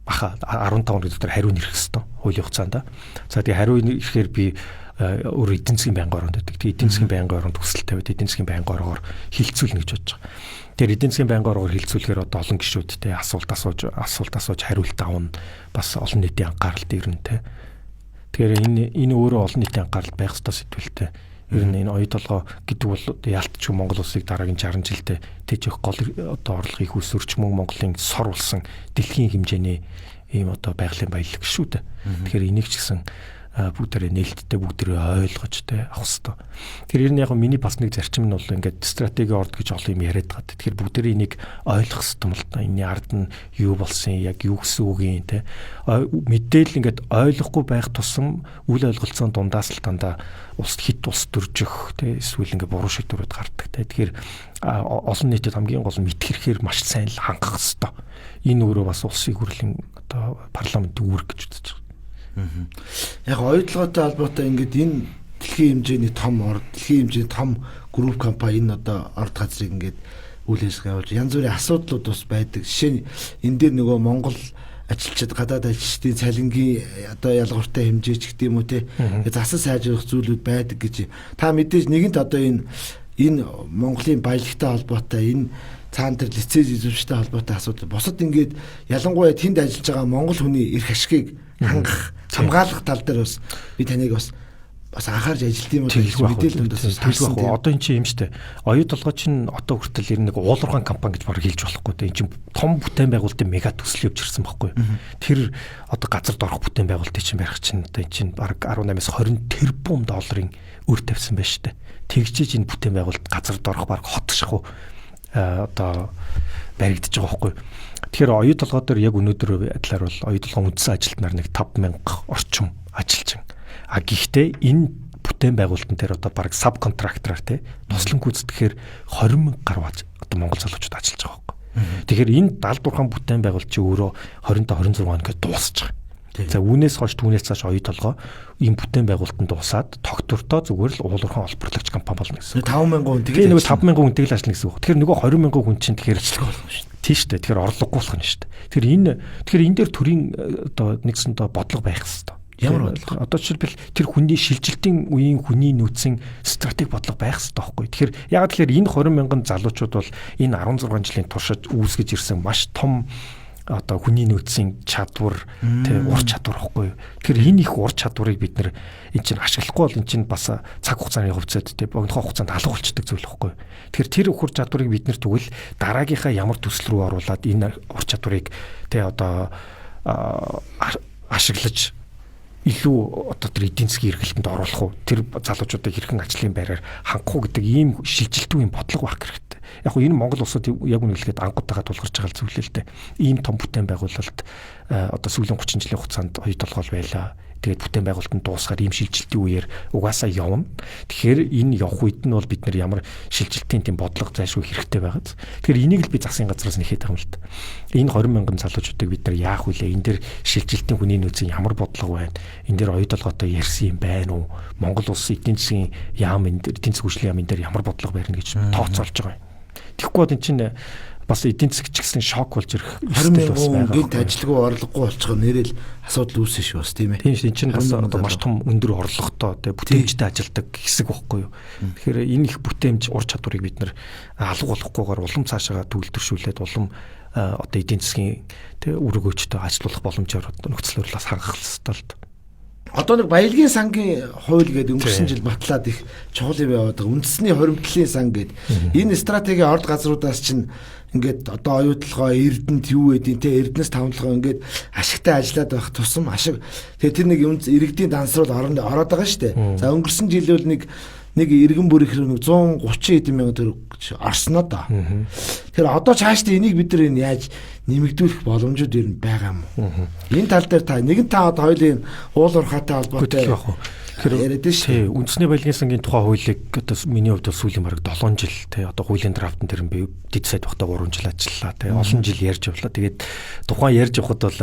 баха 15 хоногийн дотор хариу нэрх хэвээр хуулийн хугацаанд. За тэгээ хариу ирэхээр би өөр эдийн засгийн байнгын оронд гэдэг. Тэгээ эдийн засгийн байнгын оронд төсөл тавиад эдийн засгийн байнгын ороогоор хилцүүлнэ гэж бодож байгаа. Тэгэхээр эдийн засгийн байнгын ороогоор хилцүүлэхээр одоо олон гишүүдтэй асуулт асууж хариулт авна. Бас олон нийтийн анхааралд ирнэ те. Тэгэхээр энэ өөрөө олон нийтийн анхааралд байх ёстой сэдвэлтэй Ер нь энэ оюу толгой гэдэг бол яалтчгүй Монгол улсыг дараагийн 60 жилдээ тэжих гол одоо орлогыг үүсвэрч мөн Монголын сор улсан дэлхийн хэмжээний ийм одоо байгалийн баялаг шүү дээ. Тэгэхээр энийг ч гэсэн бүгдээрээ нээлттэй бүгдээрээ ойлгож авах хэрэгтэй. Тэгэхээр ер нь яг миний бас нэг зарчим нь бол ингээд стратеги орд гэж олон юм яриад байгаа. Тэгэхээр бүгдээрээ энийг ойлгох хэрэгтэй юм л да. Энийн ард нь юу болсон, яг юу гэсэн үг юм те. Мэдээлэл ингээд ойлгохгүй байх тусам үл ойлголцоон дундаас л дандаа улс хит улс төржих те эсвэл ингээд буруу шийдвэрүүд гардаг те. Тэгэхээр олон нийтэд хамгийн гол нь мэдхэрэхээр маш сайн л хангах хэрэгтэй. Энэ өөрөө бас улсын хурлын одоо парламентын үүрэг гэж үзэж байна. Яг оюутлоготой холбоотой ингээд энэ дэлхийн хэмжээний том орд, дэлхийн хэмжээний том групп компани энэ одоо орд газрыг ингээд үйл ажиллагаа явуулж янз бүрийн асуудлууд бас байдаг. Жишээ нь энэ дээр нөгөө Монгол ажилчид, гадаад ажилчдын цалингийн одоо ялгууртай хэмжээ ч гэдэг юм уу те засал сайжруулах зүйлүүд байдаг гэж. Та мэдээж нэгэнт одоо энэ Монголын баялагтай холбоотой энэ цаана тэр лиценз эзэмштэй холбоотой асуудал босод ингээд ялангуяа тэнд ажиллаж байгаа монгол хүний эрх ашигыг хангах, хамгаалах тал дээр бас би таныг бас анхаарч ажилт юм уу мэдээлэл төлөх байх. Одоо эн чинь юм штэ. Оюу толгой чинь одоо хүртэл ер нь нэг уулуургаан компани гэж баг хэлж болохгүй те. Эн чинь том бүтээн байгуулалтын мега төсөл явж ирсэн байхгүй. Тэр одоо газар дорох бүтээн байгуулалтын чинь барих чинь одоо эн чинь баг 18-аас 20 тэрбум долларын өр тавьсан байна штэ. Тэгжиж энэ бүтээн байгуулалт газар дорох баг хотших одоо баригдаж байгаа байхгүй. Тэгэхээр оюу толгой дээр яг өнөөдөр адилаар бол оюу толгойн үндсэн ажилт нар нэг 5000 орчим ажилчин. А гэхдээ энэ бүтээн байгуулалтын дээр одоо баг сабконтрактораар те туслан гүйцэтгэхээр 20,000 гаруй одоо монгол залуучууд ажиллаж байгаа байхгүй. Тэгэхээр энэ 76 бүтээн байгуулалт чи өөрөө 20-26 хоногт дуусчих. За үүнээс хойш түүнээс цааш оюу толгой ийм бүтээн байгуулалтанд дуусаад тогтвортой зүгээр л уулуурхан олборлагч компани болно гэсэн. 5,000 хүн тэгээд нөгөө 5,000 хүн тэгэл ажиллана гэсэн үг. Тэгэхээр нөгөө 20,000 хүн чинь тэгэхээр ажиллах болох шүү дээ. Тийм шүү дээ. Тэгэхээр орлогогүй болох нь шүү дээ. Тэгэхээр энэ дээр төрийн одоо нэгсэн одоо бодлого байх хэрэгтэй. Ямар бодлого? Одоо жишээлбэл тэр хүний шилжилтийн үеийн хүний нөөцийн стратеги бодлого байх хэрэгтэй байхгүй. Тэгэхээр яг тэгэхээр энэ 20,000 залуучууд бол энэ 16 жилийн туршид үүсгэж ирсэн маш том одоо хүний нөөцийн чадвар тэ ур чадвар ихгүй. Тэгэхээр энэ их ур чадварыг бид нэр эн чинь ашиглахгүй бол эн чинь бас цаг хугацааны хувьцаат тэ богинохоо хугацаанд алга болчихдог зүйл ихгүй. Тэгэхээр тэр ур чадварыг бид нэр тэгвэл дараагийнхаа ямар төсөл рүү оруулаад энэ ур чадварыг тэ одоо ашиглаж илүү одоо тэр эдийн засгийн эргэлтэнд оруулах уу, тэр залуучуудыг хэрхэн ажлын байраар хангах уу гэдэг ийм шилжилтийн бодлого байх хэрэгтэй. Яг нь энэ Монгол улсад яг үнэлгээд ангуудтайгаа тулгарч байгаа зүйл л дээ. Ийм том бүтээн байгуулалт одоо сүүлийн 30 жилийн хугацаанд оюу толгой байлаа. Тэгээд бүтээн байгуулалтанд дуусгаар ийм шилжилтийн үеэр угаасаа явна. Тэгэхээр энэ явах үед нь бол бид нар ямар шилжилтийн тийм бодлого зайлшгүй хэрэгтэй байгааз. Тэгэхээр энийг л би засгийн газраас нэхэд байгаа юм л да. Энэ 20,000 залуучуудыг бид нар яах вүлээ? Энэ дээр шилжилтийн хүний нөөцийн ямар бодлого байна? Энэ дээр оюу толгойтой ярьсан юм байна уу? Монгол улсын эдийн засгийн яам энэ дээр эдийн засгийн хөгжлийн яам энэ дээр ямар бодлого барина гэж тооцоолж байгаа юм. Тэгэхгүй бол энэ чинь бас эдийн засгч гэсэн шок болж ирэх 20,000 хүн гинт ажилгүй орлогогүй болчихоо нэрэл асуудал үүсэн шүү бас тийм ээ. Тийм шүү. Энэ чинь бас одоо маш том өндөр орлоготой тэгээ бүтээмжтэй ажилдаг хэсэг байхгүй юу. Тэгэхээр энэ их бүтээмж ур чадварыг бид нар алга болохгүйгээр улам цаашаа төвлөршүүлээд улам одоо эдийн засгийн тэгээ өргөөжтэй ажилуулах боломжоор нөхцөл байдлаас хангах хэрэгтэй л дээ. Одоо нэг баялагын сангийн хууль гэдэг өнгөрсөн жил батлаад их чухал юм яваад байгаа. Үндэсний хоримтлалын сан гэдэг. Энэ стратеги орд газруудаас чинь ингээд одоо оюу толгой эрдэнэт юу гэдэг те эрдэнэс тавталгаа ингээд ашигтай ажиллаад байх тусам ашиг. Тэгээ тэр нэг иргэдийн дансрал ороод байгаа шүү дээ. За өнгөрсөн жил бол нэг иргэн бүр их 130 хэдэн мянган төгрөг орсноо да. Тэгэхээр одоо цаашдаа энийг бид нар яаж нэмэгдүүлэх боломжууд ер нь байгаа юм уу? Энэ тал дээр та одоо хоёулын уул уурхайтай холбоотой яриад шүү. Үндэсний баялагын сангийн тухай хуулийг одоо миний хувьд сүүлийн бараг 7 жил те одоо хуулийн драфтан дээр би дэд сайд багтаа 3 жил ажиллалаа те олон жил ярьж явлаа. Тэгээд тухайн ярьж явахад бол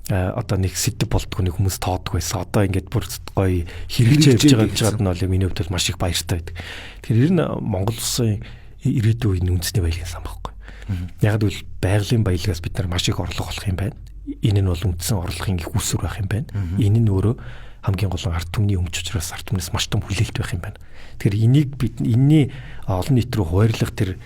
одоо нэг сэдв болдгоо нэг хүмүүс тоодгүй байсан. Одоо ингээд бүр гоё хэрэгжиж явж байгаад нь бол миний хувьд маш их баяртай байдаг. Тэгэхээр ер нь Монгол улсын ирээдүйн үеийн үндэсний баялагын сан байхгүй. Яг л байгалийн баялагаас бид нар маш их орлого олох юм байна. Энэ нь бол үндсэн орлогын их үүсвэр байх юм байна. Энэ нь өөрөө хамгийн гол нь ард түмний өмч учраас ард түмнээс маш том хүлээлт байх юм байна. Тэгэхээр энийг бид энэний олон нийт рүү хуваарлах тэр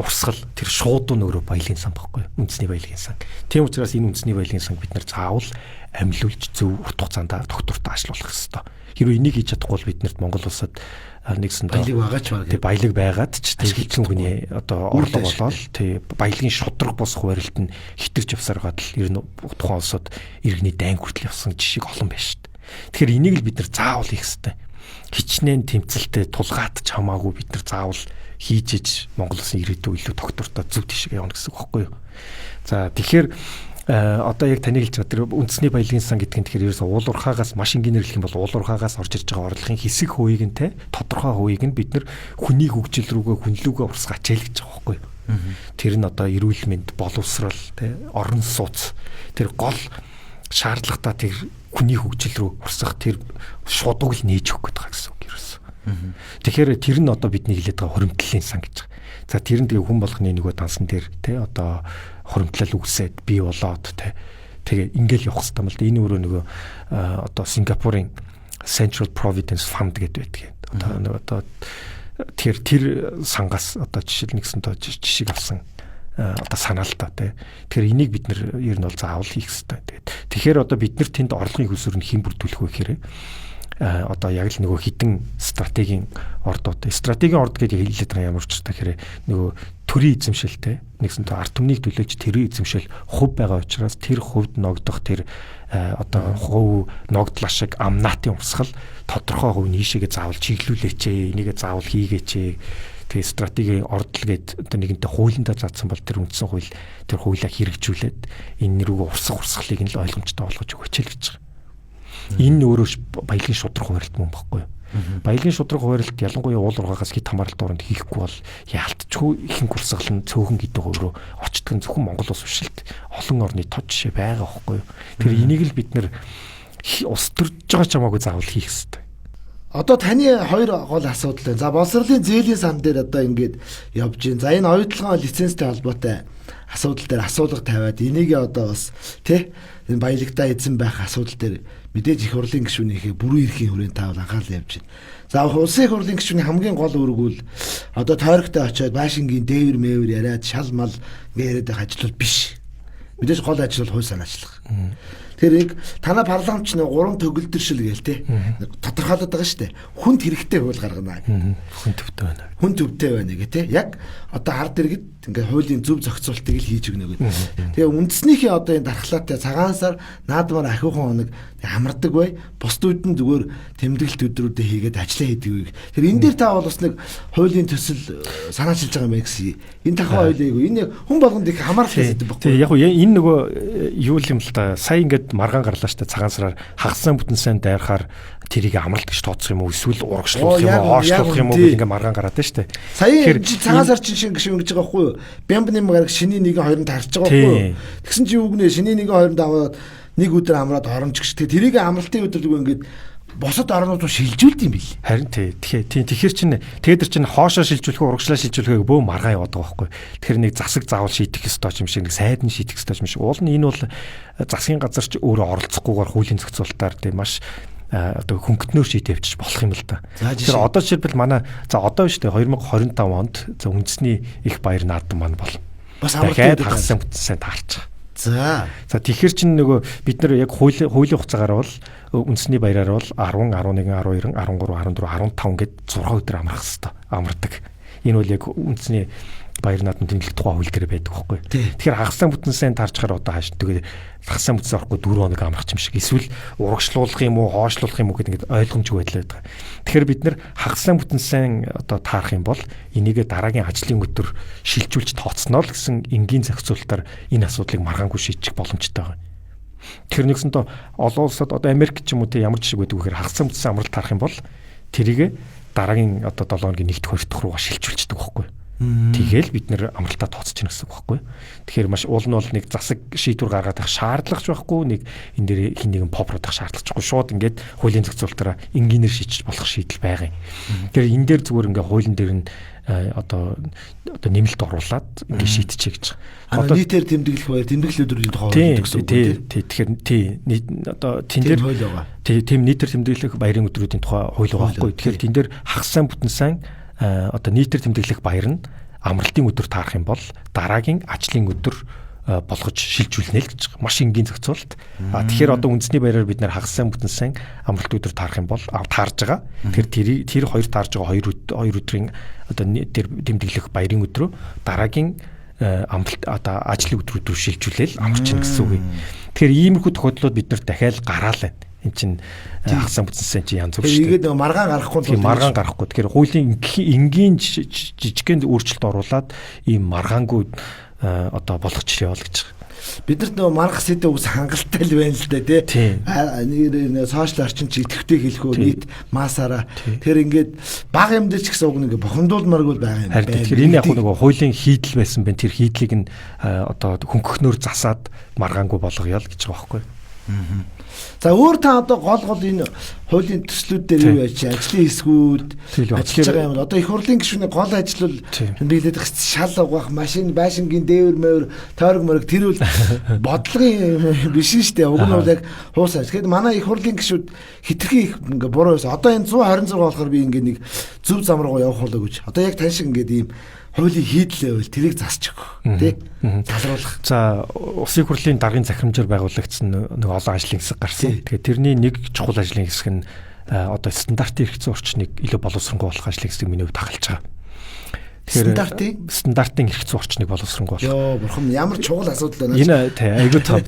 урсгал тэр шуудуу нөрөө баялагын сан баггүй үндэсний баялагын сан. Тийм учраас энэ үндэсний баялагын сан бид нар заавал амилуулж зөв урт хугацаанд доктортой ажиллах хэрэгтэй. Хэрвээ энийг хийж чадахгүй бол биднэрт Монгол улсад нэгсэн баялаг байгаад ч хэлсэн хүний одоо орлого болоод тий баялагын шудраг бос хуваарлт нь хитэрч явсаар гад л ер нь тухайн улсад иргэний дайн хүртэл явсан жишээ олон байна шүү дээ. Тэгэхээр энийг л бид нар заавал хийх хэрэгтэй. Хичнээн тэмцэлтэй тулгаад ч хамаагүй бид нар заавал хийж иж Монгол улсын ирээдүйн илүү доктортой зөв тийшээ явна гэсэн үг байхгүй юу. За тэгэхээр одоо яг таныг хэлж байгаа тэр үндэсний баялагын сан гэдэг нь тэгэхээр ерөөсөө уул уурхаагаас маш энгийнэрлэх юм бол уул уурхаагаас орж ирж байгаа орлогын хэсэг хувийг нь те тодорхой хувийг нь бид нар хүний хөгжил рүүгээ хүнлүүгээ урсгаач гэж байгаа байхгүй юу. Тэр нь одоо эрүүл мэнд, боловсрал те орон сууц тэр гол шаардлагатай тэр хүний хөгжил рүү урсгах тэр шудаг л нээж өгөх гэдэг гэсэн үг ерөөсөө. Тэгэхээр тэр нь одоо бидний хэлээд байгаа хуримтлалын сан гэж байгаа. За тэр нь тэгээ хүн болгоны нөгөө дансан дээр те одоо хуримтлал үсээд бий болоод тэгээ ингээл явах хэрэгтэй юм л да. Энэ өөрөө нөгөө одоо Сингапурын Central Providence Fund гэдэг байдаг. Одоо тэр сангаас одоо жишээл нэгсэн тоо жишиг авсан одоо санаа л та тий. Тэгэхээр энийг бид нэр ер нь бол заавал хийх хэрэгтэй. Тэгэхээр одоо бид нар тэнд орлогын хөлсөөр нь хэн бүрдүүлэх вэ гэхээр одоо яг л нөгөө хідэн стратегийн ордууд. Стратегийн орд гэдэг хэлээд байгаа ямар ч та гэхээр нөгөө төрийн эзэмшилтэй нэгсэн тоо ард түмнийг төлөөлж тэрийн эзэмшил хувь байгаа учраас тэр хувьд ногдох тэр одоо хувь ногдлаа шиг амнаатын урсгал тодорхой хувь нийшээгээ заавал чиглүүлээч, энийгээ заавал хийгээч. Тэгээ стратегийн ордл гээд одоо нэгэнтээ хуулиндаа заасан бол тэр үндсэн хууль тэр хуулиа хэрэгжүүлээд энэ рүү урсгалыг нь л ойлгомжтой болгож өгөөч л гэж байгаа. Энэ өөрөө баялагын шудраг хуваарлт мөн баггүй юу? Баялагын шудраг хуваарлт ялангуяа уул уурхаагаас хит хамааралтай оронд хийхгүй бол яалтчгүй ихэнх урсгал нь цөөхөн гэдэг өөрөө очтг нь зөвхөн Монгол улс биш л олон орны тод жишээ байгаа байхгүй юу? Тэр энийг л бид нэр ус төрж байгаа ч хамаагүй заавал хийх хэрэгтэй. Одоо таны хоёр гол асуудал байна. За боловсролын зээлийн сан дээр одоо ингээд явж гин. За энэ оюутлогын лицензтэй холбоотой асуудал дээр асуулга тавиад энийг одоо бас тий энэ баялагтаа эзэн байх асуудал дээр мэдээж их хурлын гишүүнийхээ бүрэн эрхийн хүрээнд таавал анхаарал явж байна. За улсын их хурлын гишүүний хамгийн гол үүрэг бол одоо тойрогтой очиод Вашингтон дээвэр мэвэр яриад шал мал яриад байх ажил бол биш. Мэдээж гол ажил бол хууль санаачлах. Тэр яг танай парламентч нэг 3 төгөлдршил гээл те. Тодорхойлоод байгаа шүү дээ. Хүнд хэрэгтэй хууль гаргана. Хүн төвтэй байна. Хүн төвтэй байна гэх те. Яг одоо хард иргэд ингээ хуулийн зөв зохицуултыг л хийж өгнө гэдэг. Тэгээ үндэснийхээ одоо энэ дархлаатай цагаан сар наадмаар ахиухан хоног хамардаг бай. Бусдууд нь зүгээр тэмдэглэлт өдрүүдэд хийгээд ажиллаа хийдэг үе. Тэр энэ дээр та бол бас нэг хуулийн төсөл санаачилж байгаа юм гэсэн. Энэ тахаа хуулийг энэ хүн болгонд их хамаарах хэрэгтэй байхгүй. Тэгээ яг энэ нөгөө юу юм л та сая ингээд маргаан гарлаа штэ цагаан сараар хагасан бүтэн сайн дайрахаар тэрийг амралт гэж тооцох юм уу эсвэл урагшлуулах юм уу хоошлуулах юм уу гэх ингээд маргаан гараад байна штэ. Сая цагаан сар чинь гişүн гэж байгаа байхгүй юу? Бямбны гараг шиний нэгэн хоёронд харж байгаа байхгүй юу? Тэгсэн чи юу гэнэ шиний нэгэн хоёронд аваад нэг өдөр амраад оромж гэж. Тэрийг амралтын өдөр зүгээр ингээд босод орнууд руу шилжүүлд юм бил. Харин тэгэхээр чинь тээдэр чинь хоошоо шилжүүлэх урагшлаа шилжүүлэхээ бөө маргаа яваад байгаа байхгүй. Тэгэхээр нэг засаг заавал шийдэх ёстой юм шиг нэг сайд нь шийдэх ёстой юм шиг. Уул нь энэ бол засгийн газар ч өөрөө оролцохгүйгээр хуулийн зохицуулалтаар тийм маш одоо хөнгөтнөр шийдэж явчих болох юм л да. Тэгэхээр одоо жишээлбэл манай за одоо биш үү 2025 онд за үндэсний их баяр наадам маань бол бас амралтын хагасан бүтэн таарч байгаа. За тэгэхээр чинь нөгөө бид нар яг хуулийн хугацаагаар бол үндэсний баяраар бол 10, 11, 12, 13, 14, 15 гэд 6 өдөр амрах хэрэгтэй. Амардаг. Энэ бол яг үндэсний баяр наадмын тэмдэглэх тухай хууль дээр байдаг байхгүй. Тэгэхээр хагасан бүтэн сайн таарчаар одоо хааш тэгээд хагасан бүтэн орохгүй 4 хоног амрах юм шиг эсвэл урагшлуулах юм уу хоошлуулах юм уу гэдэг ингээд ойлгомжгүй байдлаа байдаг. Тэгэхээр бид нар хагасан бүтэн сайн одоо таарах юм бол энийгээ дараагийн ажлын өдөр шилжүүлж тооцноо л гэсэн энгийн зохицуулалтаар энэ асуудлыг маргаангүй шийдчих боломжтой байна. Тэр нэгсэнтэй олон улсад одоо Америк ч юм уу те ямар жишээ байдаг вэ гэхээр хагасан бүтэн амралт таарах юм бол тэрийг дараагийн одоо 7 хоногийн 1-р 2-р руугаа шилжүүлчихдэг байхгүй. Тэгэл бид нэр амралтаа тооцож гэнэ гэсэн үг байхгүй. Тэгэхээр маш уул нь бол нэг засаг шийдвэр гаргаад авах шаардлагач байхгүй, нэг энэ дээр хин нэгэн попродох шаардлагачгүй шууд ингээд хуулийн зохицуулалтаараа энгийнээр шийдэж болох шийдэл байгаа юм. Тэгэхээр энэ дээр зүгээр ингээд хуулийн дээр нь одоо нэмэлт оруулаад ингээд шийдчихье гэж. Одоо нийтээр тэмдэглэх баяр тэмдэглэл өдрийн тухай гэсэн үг тийм. Тэгэхээр одоо тэн дээр тийм нийтээр тэмдэглэх баярын өдрүүдийн тухай хууль байгаа байхгүй. Тэгэхээр тэн дээр хагасан бүтэн сайн одоо нийтээр тэмдэглэх баяр нь амралтын өдөр таарах юм бол дараагийн ажлын өдөр болгож шилжүүлнэ л гэж байгаа. Маш энгийн зохицуулалт. Тэгэхээр одоо үндэсний баяраар бид нэр хагас сайн бүтэн сайн амралт өдөр таарах юм бол таарж байгаа. Тэгэхээр тэр хоёр таарж байгаа хоёр өдрийн одоо тэр тэмдэглэх баярын өдрөө дараагийн амралт одоо ажлын өдрөөр шилжүүлээл амарчин гэсэн үг. Тэгэхээр иймэрхүү тохиолдлууд бид нар дахиад гараал байна. Энд чинь хагас сайн бүтэн сайн чи янз бүр шүү дээ. Тэгээд маргаан гарахгүй тийм маргаан гарахгүй. Тэгэхээр хуулийн энгийн жижигхэн өөрчлөлт оруулаад ийм маргаангүй одоо болгочихъя л гэж. Бидэрт нөгөө маргах сэдв ус хангалттай л байна л да тий. Сошиал орчин чи идэвхтэй хэлэхөө нийт масаараа. Тэгэхээр ингээд бага юмдэр ч гэсэн уг нэг бохомдуулмааргүй байгаа юм байна. Тэгэхээр энэ яг нөгөө хуулийн хийдэл байсан байна. Тэр хийдлийг нь одоо хөнгөхнөр засаад маргаангүй болгоё л гэж байгаа байхгүй. За өөр та одоо гол энэ хуулийн төслүүд дээр юу яаж ажлын хэсгүүд ажиллаж байгаа юм бол одоо их хурлын гишүүний гол ажил бол биелээд шал угаах машин байшингийн дээвэр мөр тойрог мөрөг тэр үл бодлогын биш шүү дээ. Уг нь бол яг хуус ажил. Тэгэхээр манай их хурлын гишүүд хитрхи их ингээ буруу байсан. Одоо энэ 126 болохоор би ингээ нэг зөв зам руу явах болоо гэж. Одоо яг тань шиг ингээд ийм хуулийн хийдлээ байл тэрийг засч өгөх тий залруулах. За улсын хурлын даргын захирамжаар байгуулагдсан нэг олон ажлын хэсэг гарсан. Тэгэхээр тэрний нэг чухал ажлын хэсэг нь одоо стандартын эрх зүйн орчныг илүү боловсронгуй болох ажлын хэсэг миний хувьд хахалж байгаа. Тэгэхээр стандартын эрх зүйн орчныг боловсронгуй болох. Йоо бурхан ямар чухал асуудал байна. Энэ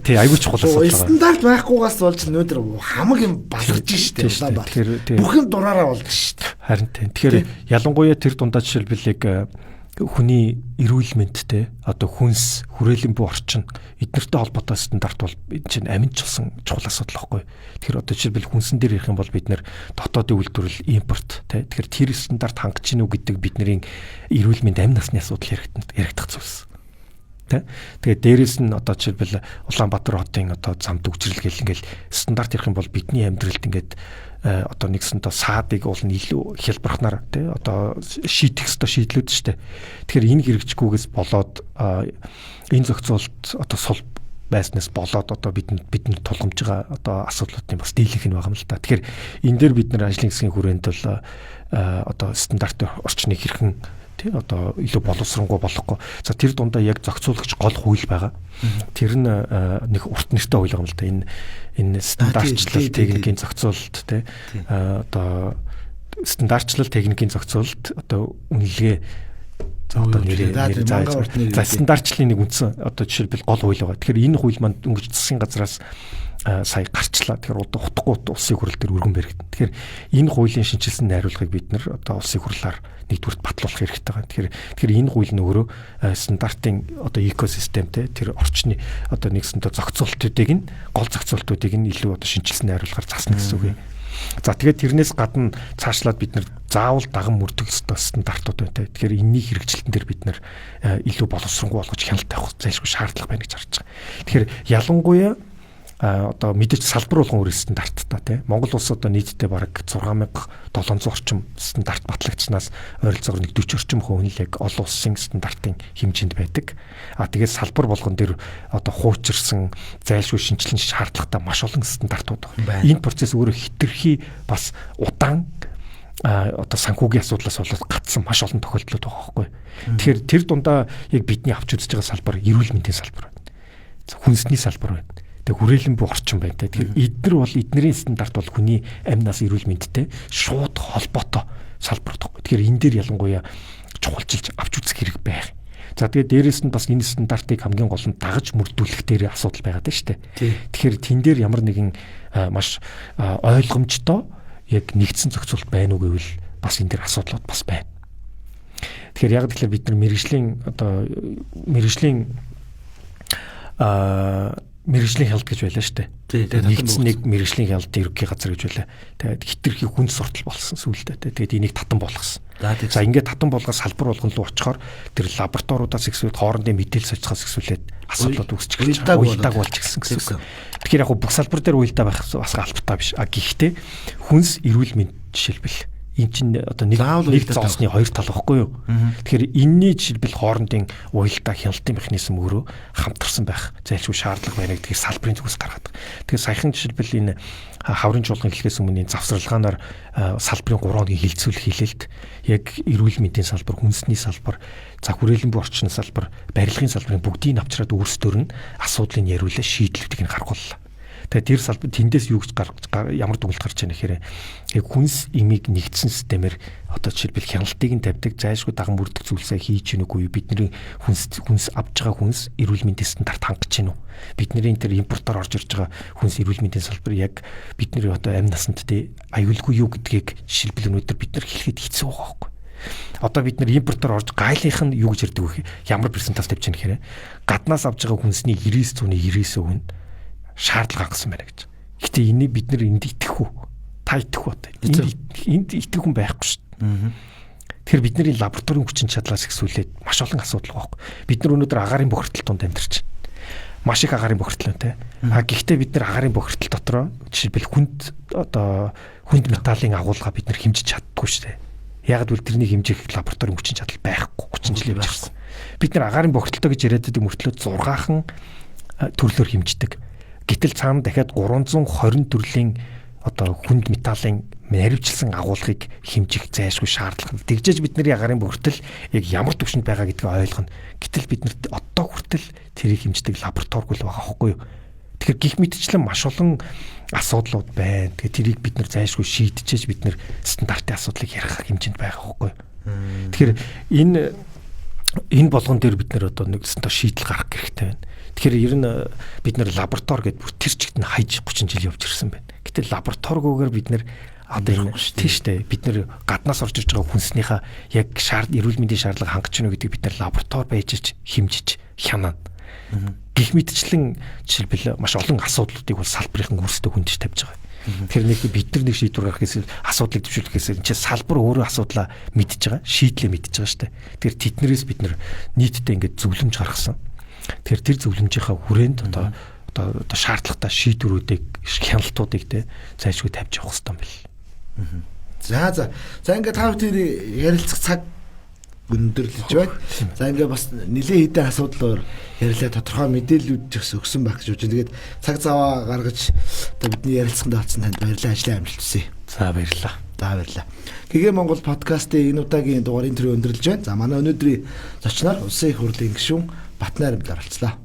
тий айгүй чухал асуудал байна. Стандарт байхгүйгаас болж өнөөдөр хамаг юм баларж штэ. Тэгэхээр бүх юм дураараа болдог штэ. Харин тий. Тэгэхээр ялангуяа тэр дундаа жишээлбэл хүний эрүүл мэндтэй одоо хүнс хүрээлэн буй орчин эднэртэй холбоотой стандарт бол энэ чинь аминд чулсан чухал асуудал байхгүй. Тэгэхээр одоо жишээлбэл хүнсэн дээр ярих юм бол бид нэр дотоодын үйлдвэрлэл импорт тий. Тэгэхээр тэр стандарт хангаж гинүү гэдэг бидний эрүүл мэнд амь насны асуудал яригдах зүйлс. Тэгээд дээрэс нь одоо жишээлбэл Улаанбаатар хотын одоо замд үгжрэл гэл ингээл стандарт ярих юм бол бидний амьдралд ингээд одоо нэгсэнтэй саадыг уул нь илүү хялбархнаар тий одоо шийдэх ёстой шийдлүүд шүү дээ. Тэгэхээр энэ хэрэгжихгүйгээс болоод энэ зохицуулалт одоо сул байснаас болоод одоо бидэнд тулгамж байгаа одоо асуудлуудын бас дийлэнх нь байгаа юм л да. Тэгэхээр энэ дээр бид нар ажлын хэсгийн хүрээнд бол одоо стандарт орчныг хэрхэн одоо илүү боловсронгуй болохгүй. За тэр дундаа яг зохицуулагч гол хууль байгаа. Тэр нь нэг урт нэртэй хууль юм л да. Энэ стандартчлал техникийн зохицуулалт тий одоо стандартчлал техникийн зохицуулалт одоо үнэлгээ одоо нэрээ за стандартчлалын нэг үндсэн одоо жишээлбэл гол хууль байгаа. Тэгэхээр энэ хууль маань өнгөрч засгийн газраас сая гарчлаа. Тэгэхээр утгагүй улсын хурал дээр өргөн баригдана. Тэгэхээр энэ хуулийн шинжилсэн найруулгыг бид нэр одоо улсын хурлаар нэгдүгürt батлуулах хэрэгтэй байна. Тэгэхээр энэ хууль нь өөрөө стандартын одоо экосистемтэй тэр орчны одоо нэгсэнтэй зохицуултуудыг нь гол зохицуултуудыг нь илүү одоо шинжилсэн найруулгаар засна гэсэн үг юм. За тэгээд тэрнээс гадна цаашлаад бид нэр заавал даган мөрдөх ёстой стандартууд байна. Тэгэхээр энэний хэрэгжилтэн дээр бид нэр илүү боловсронгуй болгож хяналттай авах зайлшгүй шаардлага байна гэж харж байгаа. Тэгэхээр ялангуяа одоо мэдээж салбар болгон өөр стандарттай тий. Монгол улс одоо нийтдээ бараг 6700 орчим стандарт батлагдсанаас ойролцоогоор 40 орчим хүн л яг олон улсын стандартын хэмжээнд байдаг. Тэгээд салбар болгон дээр одоо хуучирсан зайлшгүй шинжилэн шаардлагатай маш олон стандартууд байна. Энэ процесс өөрөө хитрхи бас удаан одоо санхүүгийн асуудлаас болоод гацсан маш олон тохиолдлууд байгаа байхгүй. Тэгэхээр тэр дундаа яг бидний авч үзэж байгаа салбар эрүүл мэндийн салбар байна. Хүнсний салбар байна. Тэг хүрээлэн буй орчин байна. Тэгэхээр эдгээр бол эднэрийн стандарт бол хүний амь нас эрүүл мэндтэй шууд холбоотой салбар тоххой. Тэгэхээр энэ дээр ялангуяа чухалчилж авч үзэх хэрэг байх. За тэгээд дээрэс нь бас энэ стандартыг хамгийн гол нь дагаж мөрдүүлэх дээр асуудал байгаад байна шүү дээ. Тэгэхээр тэн дээр ямар нэгэн маш ойлгомжтой яг нэгдсэн зохицуулт байна уу гэвэл бас энэ дээр асуудлууд бас байна. Тэгэхээр яг тэгэхээр бид нар мэргэжлийн хялт гэж байлаа шүү дээ. Тэгээд нэгдсэн нэг мэргэжлийн хялт ерөнхий газар гэж байлаа. Тэгээд хитрхи хүн суртал болсон сүүлдээ. Тэгээд энийг татан болгосон. За ингээд татан болгоод салбар болгон руу очихоор тэр лабораториудаас ихсүүлээд хоорондын мэдээлэл сочхоос ихсүүлээд асуудлууд үүсчих гэж байгаа. Уялдааг болж гисэн гэсэн. Тэгэхээр яг бүх салбар дээр уялдаа байх бас албатай биш. Гэхдээ хүнс эрүүл мэнд жишээлбэл энэ чинь одоо нэг зоосны хоёр тал байхгүй юу? Тэгэхээр энэний жишээлбэл хоорондын уялдаа хяналтын механизм өөрөө хамтарсан байх зайлшгүй шаардлага байна гэдгийг салбарын зүгээс гаргадаг. Тэгэхээр саяхан жишээлбэл энэ хаврын чуулган эхлэхээс өмнө завсралгаанаар салбарын 3 хоногийн хилцүүлэх хилэлт яг эрүүл мэндийн салбар, хүнсний салбар, за хүрээлэн буй орчны салбар, барилгын салбарын бүгдийг авчираад өөрсдөр нь асуудлыг яриулаа, шийдлүүдийг нь гаргууллаа. Тэгээд тэр салбар тэндээс юу гэж ямар дүгнэлт гарч ийнэ гэхээр яг хүнс имийг нэгдсэн системээр одоо жишээлбэл хяналтыг нь тавьдаг, зайлшгүй даган бүрдэх зүйлсээ хийж гин үгүй бидний хүнс авж байгаа хүнс эрүүл мэндийн стандарт хангаж гин үү? Бидний тэр импортоор орж ирж байгаа хүнс эрүүл мэндийн салбар яг бидний одоо амь насанд тий аюулгүй юу гэдгийг жишээлбэл өнөөдөр бид нар хэлэхэд хэцүү байгаа байхгүй. Одоо бид нар импортоор орж гайлынх нь юу гэж ярьдаг вэ? Ямар перцентаж тавьж гин гэхээр гаднаас авж байгаа хүнсний 99% нь шаардлага хангасан байна гэж. Гэтэ энийг бид нар энд итгэх үү? Та итгэх үү? Энд итгэх хүн байхгүй шүү дээ. Тэгэхээр бидний лабораторийн хүчин чадлаас ихсүүлээд маш олон асуудал байгаа. Бид нар өнөөдөр агаарын бохирдол донд амьдарч байна. Маш их агаарын бохирдлонтэй. Гэхдээ бид нар агаарын бохирдол дотроо жишээлбэл хүнд металлын агуулга бид нар хэмжиж чаддаггүй шүү дээ. Яг л тэрний хэмжих лабораторийн хүчин чадал байхгүй 30 жилийн явж байна. Бид нар агаарын бохирдолтой гэж яриад байдаг мөртлөө 6хан төрлөөр хэмждэг. Гэтэл цаана дахиад 320 төрлийн одоо хүнд металлын наривчлсан агуулгыг хэмжих зайлшгүй шаардлага. Тэгжээж бидний агаарын бохирдол яг ямар түвшинд байгаа гэдгийг ойлгоно. Гэтэл бид нарт одоо хүртэл тэрийг хэмждэг лабораторигүй л байгаа байхгүй юу? Тэгэхээр гих мэдчлэн маш олон асуудлууд байна. Тэгэхээр тэрийг бид нар зайлшгүй шийдчихэж бид нар стандартын асуудлыг ярих хэмжээнд байгаа байхгүй юу? Тэгэхээр энэ болгон дээр бид нар одоо нэг шийдэл гаргах хэрэгтэй байна. Тэгэхээр ер нь бид нар лаборатори гэдэг бүр тэр чигт нь хайж 30 жил явж ирсэн байна. Гэтэл лабораторигүйгээр бид нар одоо энэ тийш дээ бид нар гаднаас орж ирж байгаа хүнснийхээ яг эрүүл мэндийн шаардлага хангаж гинэ гэдэг бид нар лаборатори байж хэмжиж хянана. Гэх мэтчлэн жишээлбэл маш олон асуудлуудыг бол салбарын өөрсдөө хүндэж тавьж байгаа. Тэр нэг бид нар нэг шийдвэр гаргахээс асуудлыг төвшүүлэхээс энэ салбар өөрөө асуудлаа мэдж байгаа, шийдлээ мэдж байгаа шүү дээ. Тэгэхээр тэднэрээс бид нар нийтдээ ингээд зөвлөмж гаргасан. Тэгэхээр тэр зөвлөмжийнхаа хүрээнд одоо шаардлагатай шийдвэрүүдийг, хяналтуудыг те зайлшгүй тавьж явах хэрэгтэй юм бэл. За ингээд та бүхэн ярилцах цаг өндөрлөж байна. За ингээд бас нэлээд хэдэн асуудлаар ярилаа, тодорхой мэдээллүүд ч өгсөн байх гэж байна. Тэгээд цаг зав гаргаж одоо бидний ярилцсанд очсон танд баярлалаа, ажлын амжилт хүсье. За баярлалаа. Баярлалаа. ГГ Монгол подкастын энэ удаагийн дугаар энэ төрөй өндөрлөж байна. За манай өнөөдрийн зочноор Улсын их хурлын гишүүн Батнайр оролцлоо.